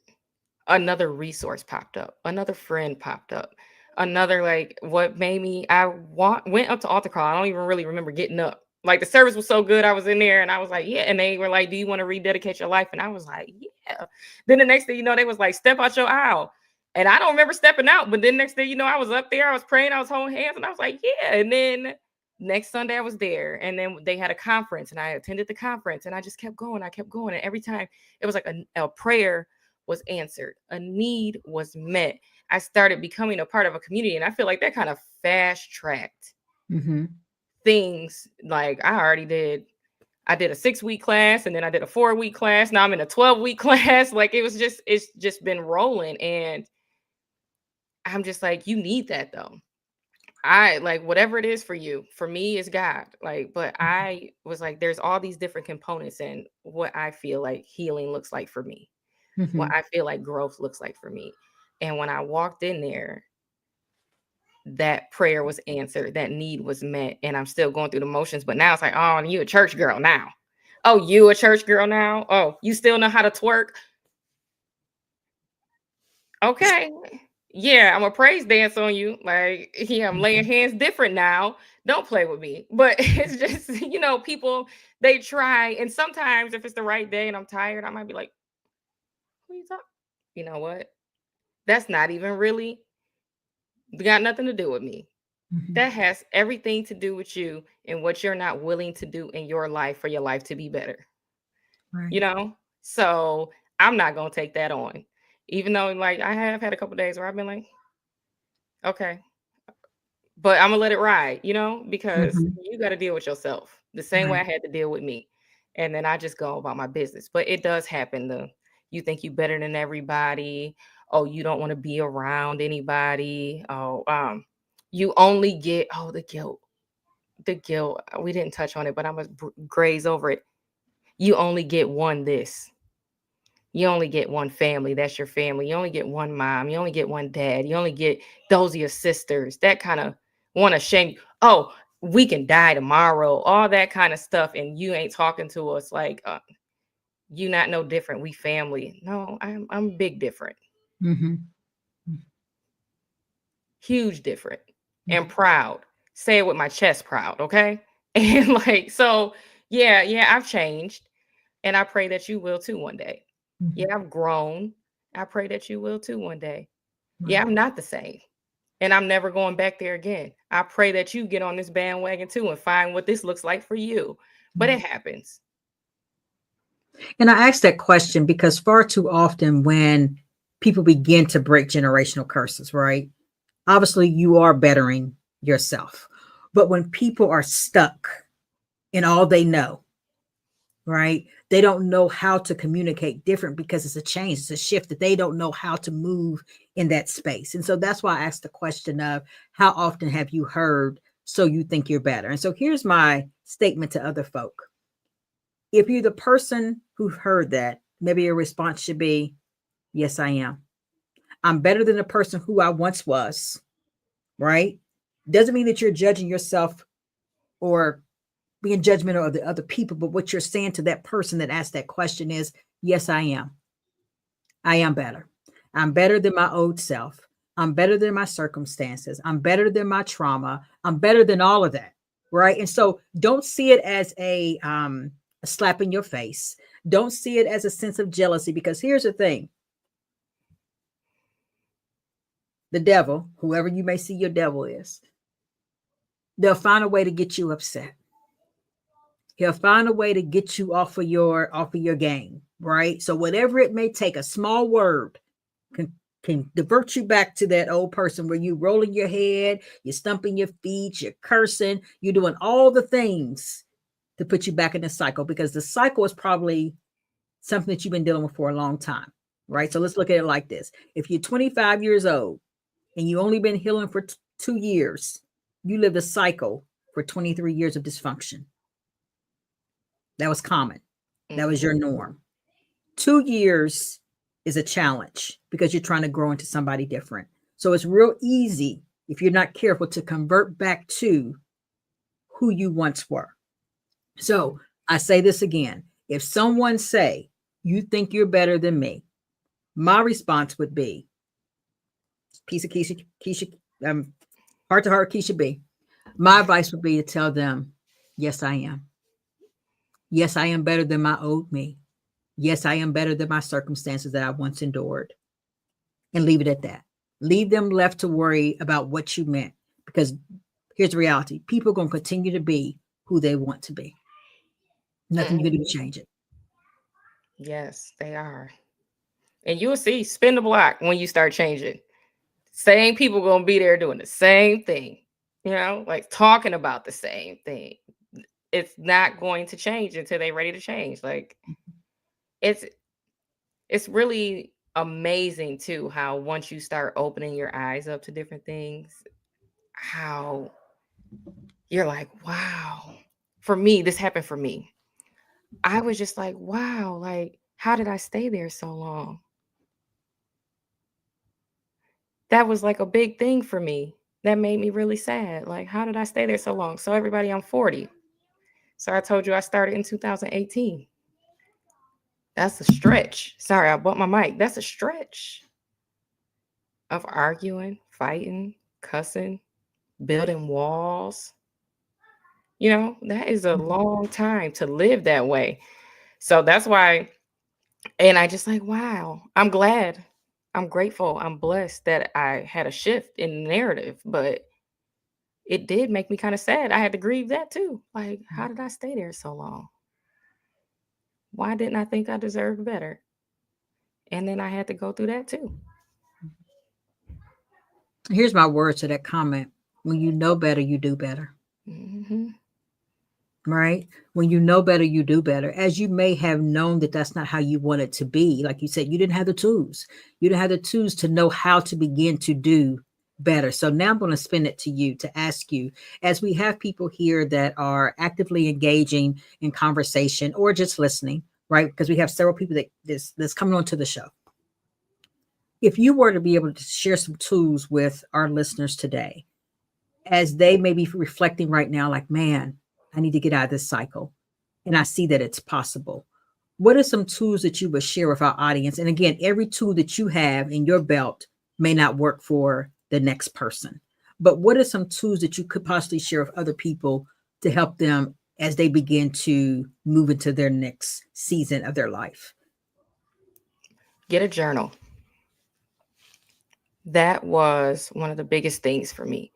Another resource popped up. Another friend popped up. Another, like, what made me, went up to altar call. I don't even really remember getting up. Like, the service was so good. I was in there and I was like, yeah. And they were like, do you want to rededicate your life? And I was like, yeah. Then the next thing you know, they was like, step out your aisle. And I don't remember stepping out. But then next thing you know, I was up there. I was praying. I was holding hands. And I was like, yeah. And then next Sunday I was there. And then they had a conference. And I attended the conference. And I just kept going. I kept going. And every time it was like a prayer was answered. A need was met. I started becoming a part of a community. And I feel like that kind of fast tracked things. Like, I did a 6-week class, and then I did a 4-week class. Now I'm in a 12-week class. Like, it's just been rolling. And I'm just like, you need that though. I like whatever it is for you. For me, is God. Like, but I was like, there's all these different components in what I feel like healing looks like for me. What I feel like growth looks like for me. And when I walked in there, that prayer was answered, that need was met, and I'm still going through the motions. But now it's like, oh, you a church girl now. Oh, you a church girl now? Oh, you still know how to twerk? Okay. Yeah, I'm a praise dance on you. Like, yeah, I'm laying hands different now. Don't play with me. But it's just, people, they try. And sometimes if it's the right day and I'm tired, I might be like, who you talking? You know what? That's not even really got nothing to do with me. That has everything to do with you and what you're not willing to do in your life for your life to be better. Right. So I'm not gonna take that on. Even though, like, I have had a couple days where I've been like, okay, but I'm gonna let it ride, because you got to deal with yourself the same way I Right. had to deal with me. And then I just go about my business. But it does happen. You think you better than everybody. Oh, you don't want to be around anybody. Oh, you only get, the guilt. The guilt. We didn't touch on it, but I'm gonna graze over it. You only get one this. You only get one family. That's your family. You only get one mom. You only get one dad. You only get those are your sisters. That kind of want to shame you. Oh, we can die tomorrow. All that kind of stuff. And you ain't talking to us like, you not no different. We family. No, I'm big different. Huge different. And proud. Say it with my chest proud. Okay. And like, so yeah, I've changed. And I pray that you will too one day. Yeah, I've grown. I pray that you will too one day. Yeah, I'm not the same. and I'm never going back there again. I pray that you get on this bandwagon too and find what this looks like for you. But it happens. And I ask that question because far too often when people begin to break generational curses, right? Obviously, you are bettering yourself. But when people are stuck in all they know, right? They don't know how to communicate different because it's a change, it's a shift that they don't know how to move in that space. And so that's why I asked the question of how often have you heard, so you think you're better? And so here's my statement to other folk. If you're the person who heard that, maybe your response should be, yes, I am. I'm better than the person who I once was, right? Doesn't mean that you're judging yourself or being judgmental of the other people, but what you're saying to that person that asked that question is, yes, I am. I am better. I'm better than my old self. I'm better than my circumstances. I'm better than my trauma. I'm better than all of that, right? And so don't see it as a slap in your face. Don't see it as a sense of jealousy, because here's the thing. The devil, whoever you may see your devil is, they'll find a way to get you upset. He'll find a way to get you off of your game, right? So whatever it may take, a small word can divert you back to that old person where you rolling your head, you're stumping your feet, you're cursing, you're doing all the things to put you back in the cycle, because the cycle is probably something that you've been dealing with for a long time, right? So let's look at it like this. If you're 25 years old and you only been healing for 2 years, you lived a cycle for 23 years of dysfunction. That was common. That was your norm. 2 years is a challenge because you're trying to grow into somebody different. So it's real easy, if you're not careful, to convert back to who you once were. So I say this again. If someone say, you think you're better than me, my response would be, piece of Keisha, heart to heart, Keisha B. My advice would be to tell them, yes, I am. Yes, I am better than my old me. Yes, I am better than my circumstances that I once endured. And leave it at that. Leave them left to worry about what you meant. Because here's the reality. People are going to continue to be who they want to be. Nothing you can do to change it. Yes, they are. And you'll see, spin the block when you start changing. Same people going to be there doing the same thing. You know, like talking about the same thing. It's not going to change until they're ready to change. Like, it's really amazing too how once you start opening your eyes up to different things, how you're like, wow. For me, this happened for me. I was just like, wow, like, how did I stay there so long? That was like a big thing for me. That made me really sad. Like, how did I stay there so long? So everybody, I'm 40. So I told you I started in 2018. That's a stretch. Sorry, I bumped my mic. That's a stretch of arguing, fighting, cussing, building walls. You know, that is a long time to live that way. So that's why, and I just like, wow, I'm glad, I'm grateful, I'm blessed that I had a shift in the narrative, but it did make me kind of sad. I had to grieve that too. Like, how did I stay there so long? Why didn't I think I deserved better? And then I had to go through that too. Here's my word to that comment. When you know better, you do better. Mm-hmm. Right? When you know better, you do better. As you may have known that that's not how you want it to be. Like you said, you didn't have the tools. You didn't have the tools to know how to begin to do better. So now I'm going to spin it to you to ask you, as we have people here that are actively engaging in conversation or just listening, right? Because we have several people that's coming onto the show. If you were to be able to share some tools with our listeners today, as they may be reflecting right now, like, man, I need to get out of this cycle. And I see that it's possible. What are some tools that you would share with our audience? And again, every tool that you have in your belt may not work for the next person. But what are some tools that you could possibly share with other people to help them as they begin to move into their next season of their life? Get a journal. That was one of the biggest things for me,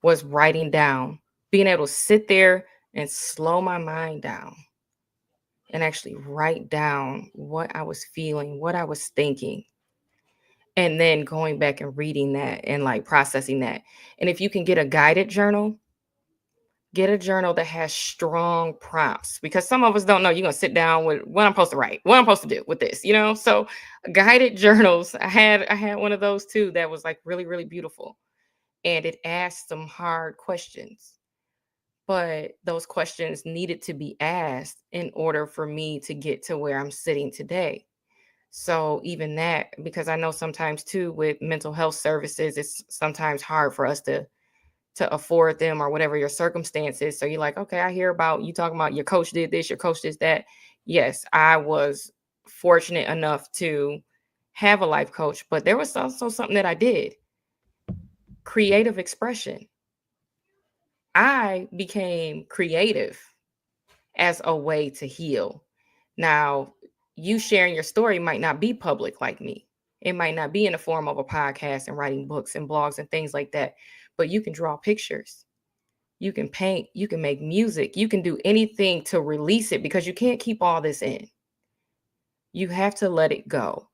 was writing down, being able to sit there and slow my mind down and actually write down what I was feeling, what I was thinking, and then going back and reading that and like processing that. And if you can get a guided journal, get a journal that has strong prompts, because some of us don't know. You're gonna sit down with what I'm supposed to write, what I'm supposed to do with this, you know. So guided journals, I had one of those too that was like really, really beautiful. And it asked some hard questions. But those questions needed to be asked in order for me to get to where I'm sitting today. So even that, because I know sometimes too with mental health services, it's sometimes hard for us to afford them or whatever your circumstances. So you're like, okay, I hear about you talking about your coach did this, your coach did that. Yes, I was fortunate enough to have a life coach, but there was also something that I did. Creative expression. I became creative as a way to heal. Now, you sharing your story might not be public like me. It might not be in the form of a podcast and writing books and blogs and things like that, but you can draw pictures. You can paint, you can make music, you can do anything to release it, because you can't keep all this in. You have to let it go.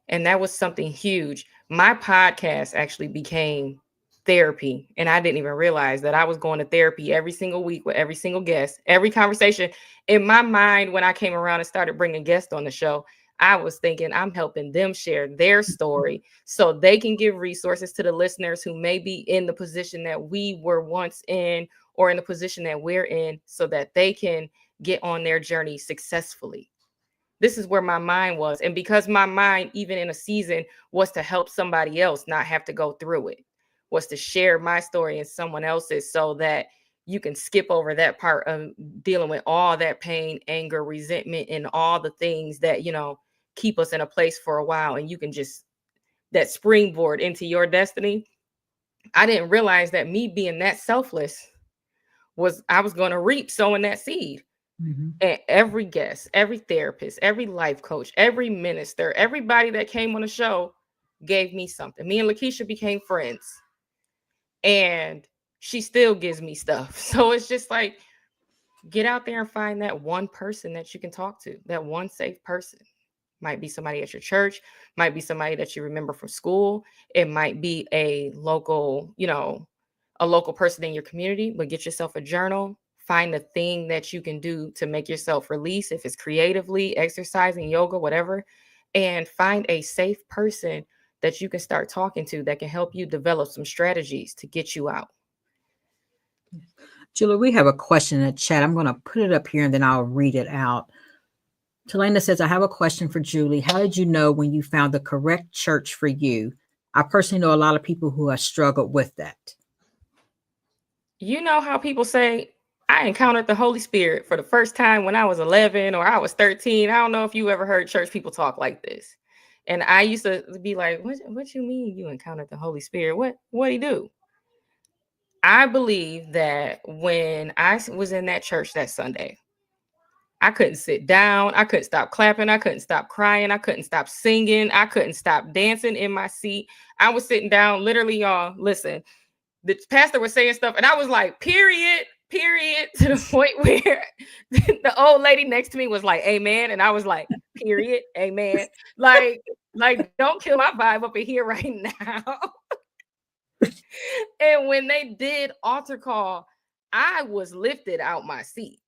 And that was something huge. My podcast actually became therapy. And I didn't even realize that I was going to therapy every single week with every single guest, every conversation. In my mind, when I came around and started bringing guests on the show, I was thinking I'm helping them share their story so they can give resources to the listeners who may be in the position that we were once in, or in the position that we're in, so that they can get on their journey successfully. This is where my mind was. And because my mind, even in a season, was to help somebody else not have to go through it, was to share my story and someone else's, so that you can skip over that part of dealing with all that pain, anger, resentment, and all the things that, keep us in a place for a while. And you can just, that springboard into your destiny. I didn't realize that me being that selfless I was going to reap sowing that seed. Mm-hmm. And every guest, every therapist, every life coach, every minister, everybody that came on the show gave me something. Me and Lakeisha became friends, and she still gives me stuff. So it's just like, get out there and find that one person that you can talk to, that one safe person. Might be somebody at your church, might be somebody that you remember from school. It might be a local person in your community, but get yourself a journal. Find a thing that you can do to make yourself release, if it's creatively, exercising, yoga, whatever, and find a safe person that you can start talking to that can help you develop some strategies to get you out. Julie, we have a question in the chat. I'm going to put it up here and then I'll read it out. Talena says, I have a question for Julie. How did you know when you found the correct church for you? I personally know a lot of people who have struggled with that. You know how people say, I encountered the Holy Spirit for the first time when I was 11 or I was 13. I don't know if you ever heard church people talk like this. And I used to be like, what you mean you encountered the Holy Spirit? What'd he do? I believe that when I was in that church that Sunday, I couldn't sit down. I couldn't stop clapping. I couldn't stop crying. I couldn't stop singing. I couldn't stop dancing in my seat. I was sitting down, literally, y'all, listen, the pastor was saying stuff, and I was like, period, to the point where the old lady next to me was like, amen. And I was like, period, amen. Like, don't kill my vibe up in here right now. And when they did altar call, I was lifted out my seat.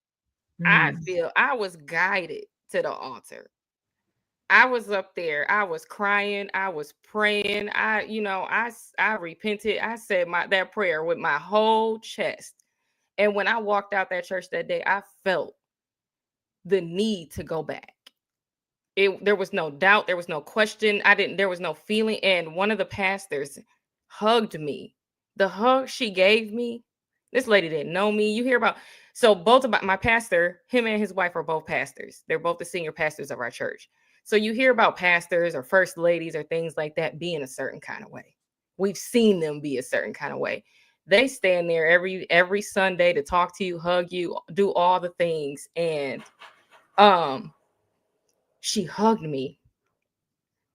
I feel I was guided to the altar. I was up there. I was crying. I was praying. I repented. I said that prayer with my whole chest. And when I walked out that church that day, I felt the need to go back. There was no doubt. There was no question. There was no feeling. And one of the pastors hugged me. The hug she gave me, this lady didn't know me. You hear about, so both about my pastor, him and his wife are both pastors. They're both the senior pastors of our church. So you hear about pastors or first ladies or things like that being a certain kind of way. We've seen them be a certain kind of way. They stand there every Sunday to talk to you, hug you, do all the things. And she hugged me.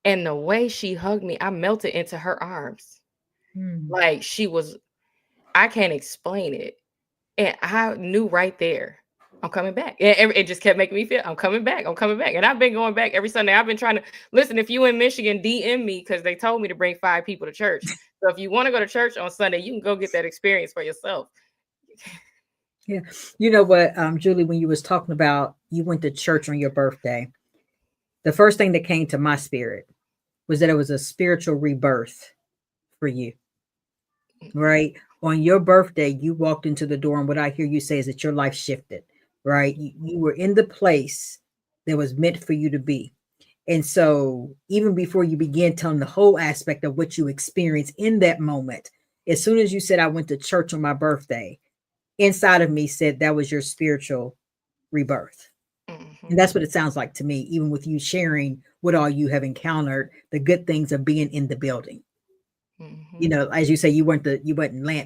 And the way she hugged me, I melted into her arms. Like I can't explain it. And I knew right there, I'm coming back. It just kept making me feel I'm coming back. I'm coming back. And I've been going back every Sunday. I've been trying to listen. If you in Michigan, DM me because they told me to bring 5 people to church. So if you want to go to church on Sunday, you can go get that experience for yourself. Yeah. You know what, Julie, when you was talking about you went to church on your birthday, the first thing that came to my spirit was that it was a spiritual rebirth for you, right? On your birthday, you walked into the door, and what I hear you say is that your life shifted, right? You were in the place that was meant for you to be. And so, even before you began telling the whole aspect of what you experienced in that moment, as soon as you said, I went to church on my birthday, inside of me said that was your spiritual rebirth. And that's what it sounds like to me, even with you sharing what all you have encountered, the good things of being in the building. You know, as you say, you weren't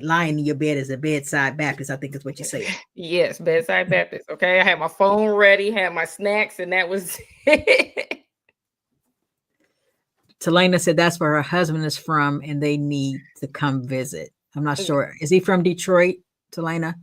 lying in your bed as a bedside Baptist, I think is what you said. Yes, bedside Baptist. Okay. I had my phone ready, had my snacks, and that was it. Talena said that's where her husband is from and they need to come visit. I'm not sure. Is he from Detroit, Talena?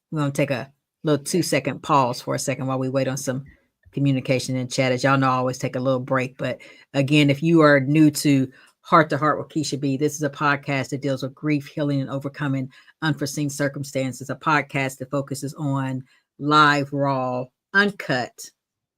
We're going to take a little 2-second pause for a second while we wait on some communication in chat. As y'all know, I always take a little break. But again, if you are new to Heart to Heart with Keisha B, this is a podcast that deals with grief, healing, and overcoming unforeseen circumstances. A podcast that focuses on live, raw, uncut,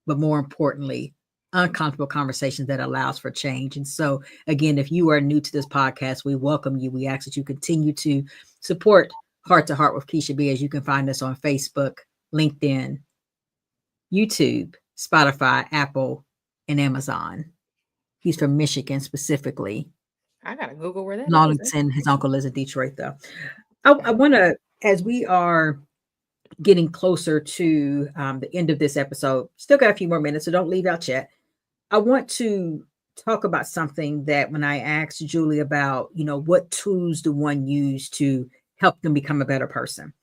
but more importantly, uncomfortable conversations that allows for change. And so, again, if you are new to this podcast, we welcome you. We ask that you continue to support Heart to Heart with Keisha B, as you can find us on Facebook, LinkedIn, YouTube, Spotify, Apple, and Amazon. He's from Michigan specifically. I gotta Google where that Longington, his uncle is in Detroit, though. I want to, as we are getting closer to the end of this episode, still got a few more minutes, so don't leave out yet. I want to talk about something that when I asked Julie about, what tools do one use to help them become a better person.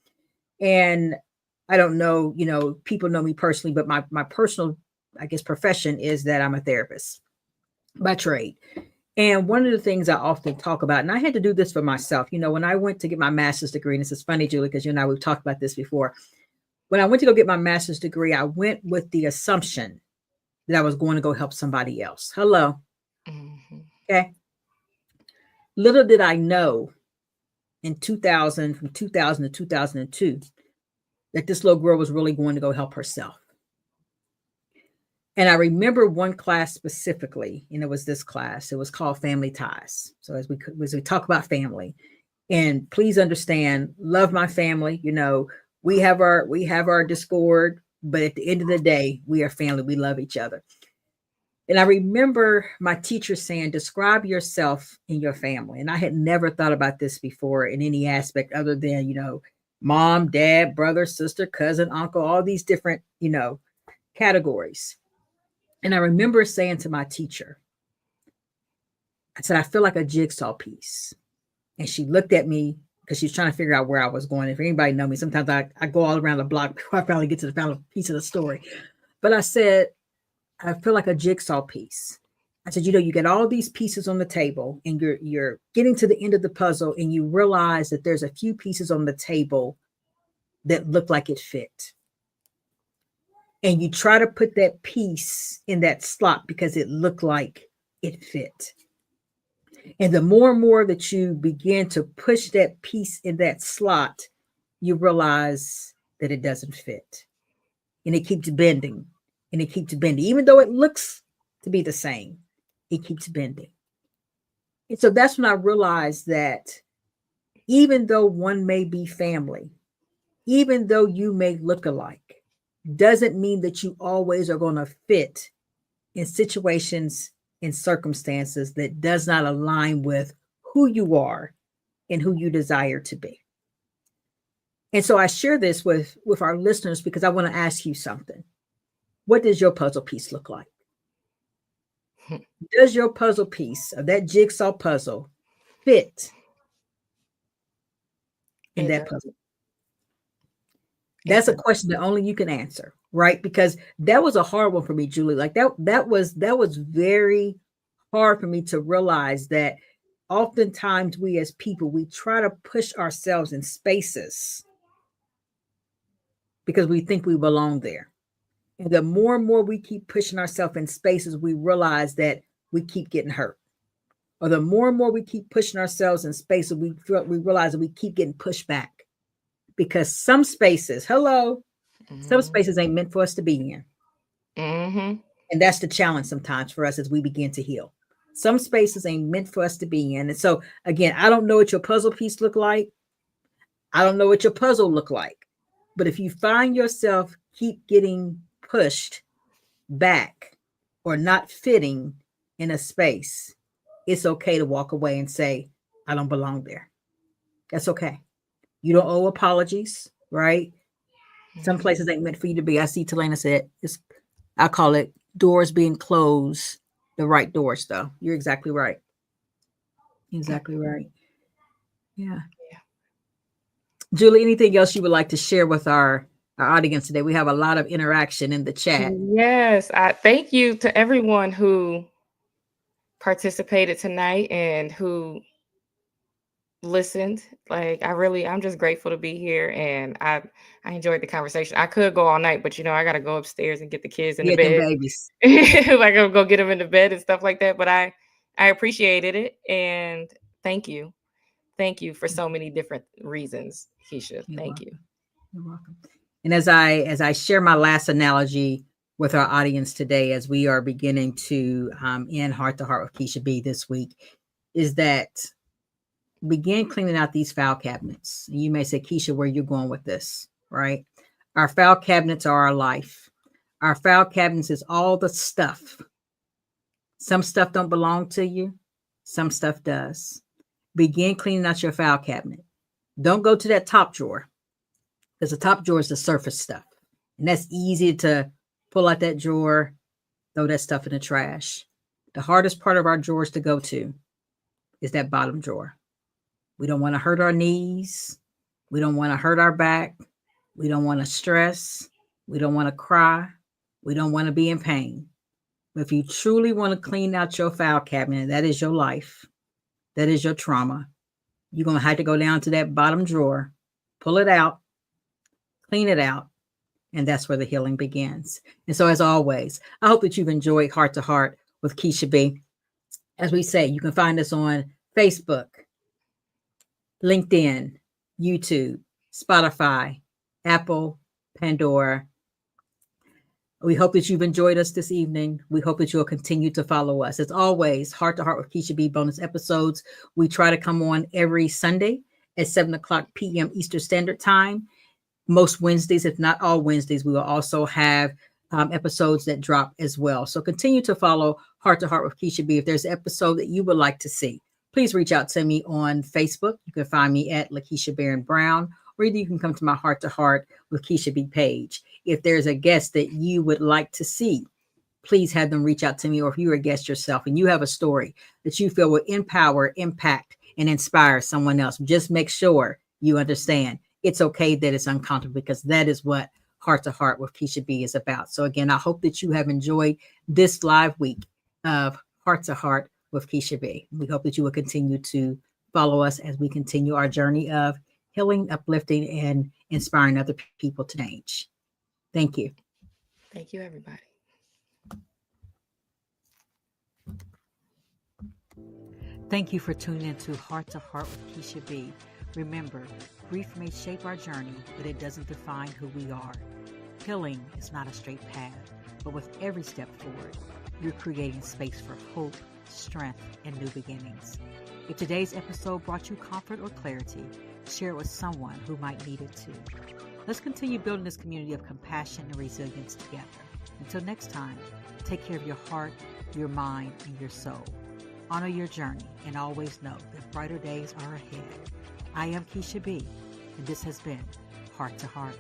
And I don't know, people know me personally, but my personal, I guess, profession is that I'm a therapist by trade. And one of the things I often talk about, and I had to do this for myself, when I went to get my master's degree, and this is funny, Julie, because you and I, we've talked about this before. When I went to go get my master's degree, I went with the assumption that I was going to go help somebody else. Hello. Okay. Little did I know in 2000, from 2000 to 2002, that this little girl was really going to go help herself. And I remember one class specifically, and it was this class. It was called Family Ties. So as we talk about family, and please understand, love my family. We have our discord, but at the end of the day, we are family. We love each other. And I remember my teacher saying, describe yourself and your family. And I had never thought about this before in any aspect other than, mom, dad, brother, sister, cousin, uncle, all these different, categories. And I remember saying to my teacher, I said, I feel like a jigsaw piece. And she looked at me because she's trying to figure out where I was going. If anybody know me, sometimes I go all around the block before I finally get to the final piece of the story. But I said, I feel like a jigsaw piece. I said, you get all these pieces on the table and you're getting to the end of the puzzle and you realize that there's a few pieces on the table that look like it fit. And you try to put that piece in that slot because it looked like it fit. And the more and more that you begin to push that piece in that slot, you realize that it doesn't fit. And it keeps bending. And it keeps bending. Even though it looks to be the same, it keeps bending. And so that's when I realized that even though one may be family, even though you may look alike, doesn't mean that you always are going to fit in situations and circumstances that does not align with who you are and who you desire to be. And so I share this with our listeners because I want to ask you something. What does your puzzle piece look like? Does your puzzle piece of that jigsaw puzzle fit in that puzzle? That's a question that only you can answer, right? Because that was a hard one for me, Julie. Like that was very hard for me to realize that oftentimes we as people, we try to push ourselves in spaces because we think we belong there. And the more and more we keep pushing ourselves in spaces, we realize that we keep getting hurt. Or the more and more we keep pushing ourselves in spaces, we realize that we keep getting pushed back. Because some spaces, some spaces ain't meant for us to be in. Mm-hmm. And that's the challenge sometimes for us as we begin to heal. Some spaces ain't meant for us to be in. And so, again, I don't know what your puzzle piece look like. I don't know what your puzzle look like. But if you find yourself keep getting pushed back or not fitting in a space, it's okay to walk away and say, I don't belong there. That's okay. You don't owe apologies, right? Some places ain't meant for you to be. I see Talena said, I call it doors being closed, the right doors, though. You're exactly right. Exactly right. Yeah. Julie, anything else you would like to share with our audience today? We have a lot of interaction in the chat. Yes, I thank you to everyone who participated tonight and who listened. Like I'm just grateful to be here, and I enjoyed the conversation. I could go all night, but I got to go upstairs and get the kids in the bed. Babies. Like I'll go get them in the bed and stuff like that. But I appreciated it, and thank you for so many different reasons, Keisha. Thank you. You're welcome. And as I share my last analogy with our audience today, as we are beginning to end Heart to Heart with Keisha B this week, is that begin cleaning out these file cabinets. And you may say, Keisha, where you're going with this, right? Our file cabinets are our life. Our file cabinets is all the stuff. Some stuff don't belong to you. Some stuff does. Begin cleaning out your file cabinet. Don't go to that top drawer, because the top drawer is the surface stuff. And that's easy to pull out that drawer, throw that stuff in the trash. The hardest part of our drawers to go to is that bottom drawer. We don't want to hurt our knees. We don't want to hurt our back. We don't want to stress. We don't want to cry. We don't want to be in pain. But if you truly want to clean out your file cabinet, that is your life. That is your trauma. You're going to have to go down to that bottom drawer, pull it out, clean it out, and that's where the healing begins. And so, as always, I hope that you've enjoyed Heart to Heart with Keisha B. As we say, you can find us on Facebook, LinkedIn, YouTube, Spotify, Apple, Pandora. We hope that you've enjoyed us this evening. We hope that you'll continue to follow us. As always, Heart to Heart with Keisha B bonus episodes. We try to come on every Sunday at 7:00 p.m. Eastern Standard Time. Most Wednesdays, if not all Wednesdays, we will also have episodes that drop as well. So continue to follow Heart to Heart with Keisha B. If there's an episode that you would like to see, please reach out to me on Facebook. You can find me at Lakeisha Barron Brown, or either you can come to my Heart to Heart with Keisha B page. If there's a guest that you would like to see, please have them reach out to me. Or if you're a guest yourself and you have a story that you feel will empower, impact, and inspire someone else, just make sure you understand it's okay that it's uncomfortable, because that is what Heart to Heart with Keisha B is about. So again, I hope that you have enjoyed this live week of Heart to Heart with Keisha B. We hope that you will continue to follow us as we continue our journey of healing, uplifting, and inspiring other people to change. Thank you. Thank you, everybody. Thank you for tuning in to Heart with Keisha B. Remember, grief may shape our journey, but it doesn't define who we are. Healing is not a straight path, but with every step forward, you're creating space for hope, strength, and new beginnings. If today's episode brought you comfort or clarity, share it with someone who might need it too. Let's continue building this community of compassion and resilience together. Until next time, take care of your heart, your mind, and your soul. Honor your journey and always know that brighter days are ahead. I am Keisha B, and this has been Heart to Heart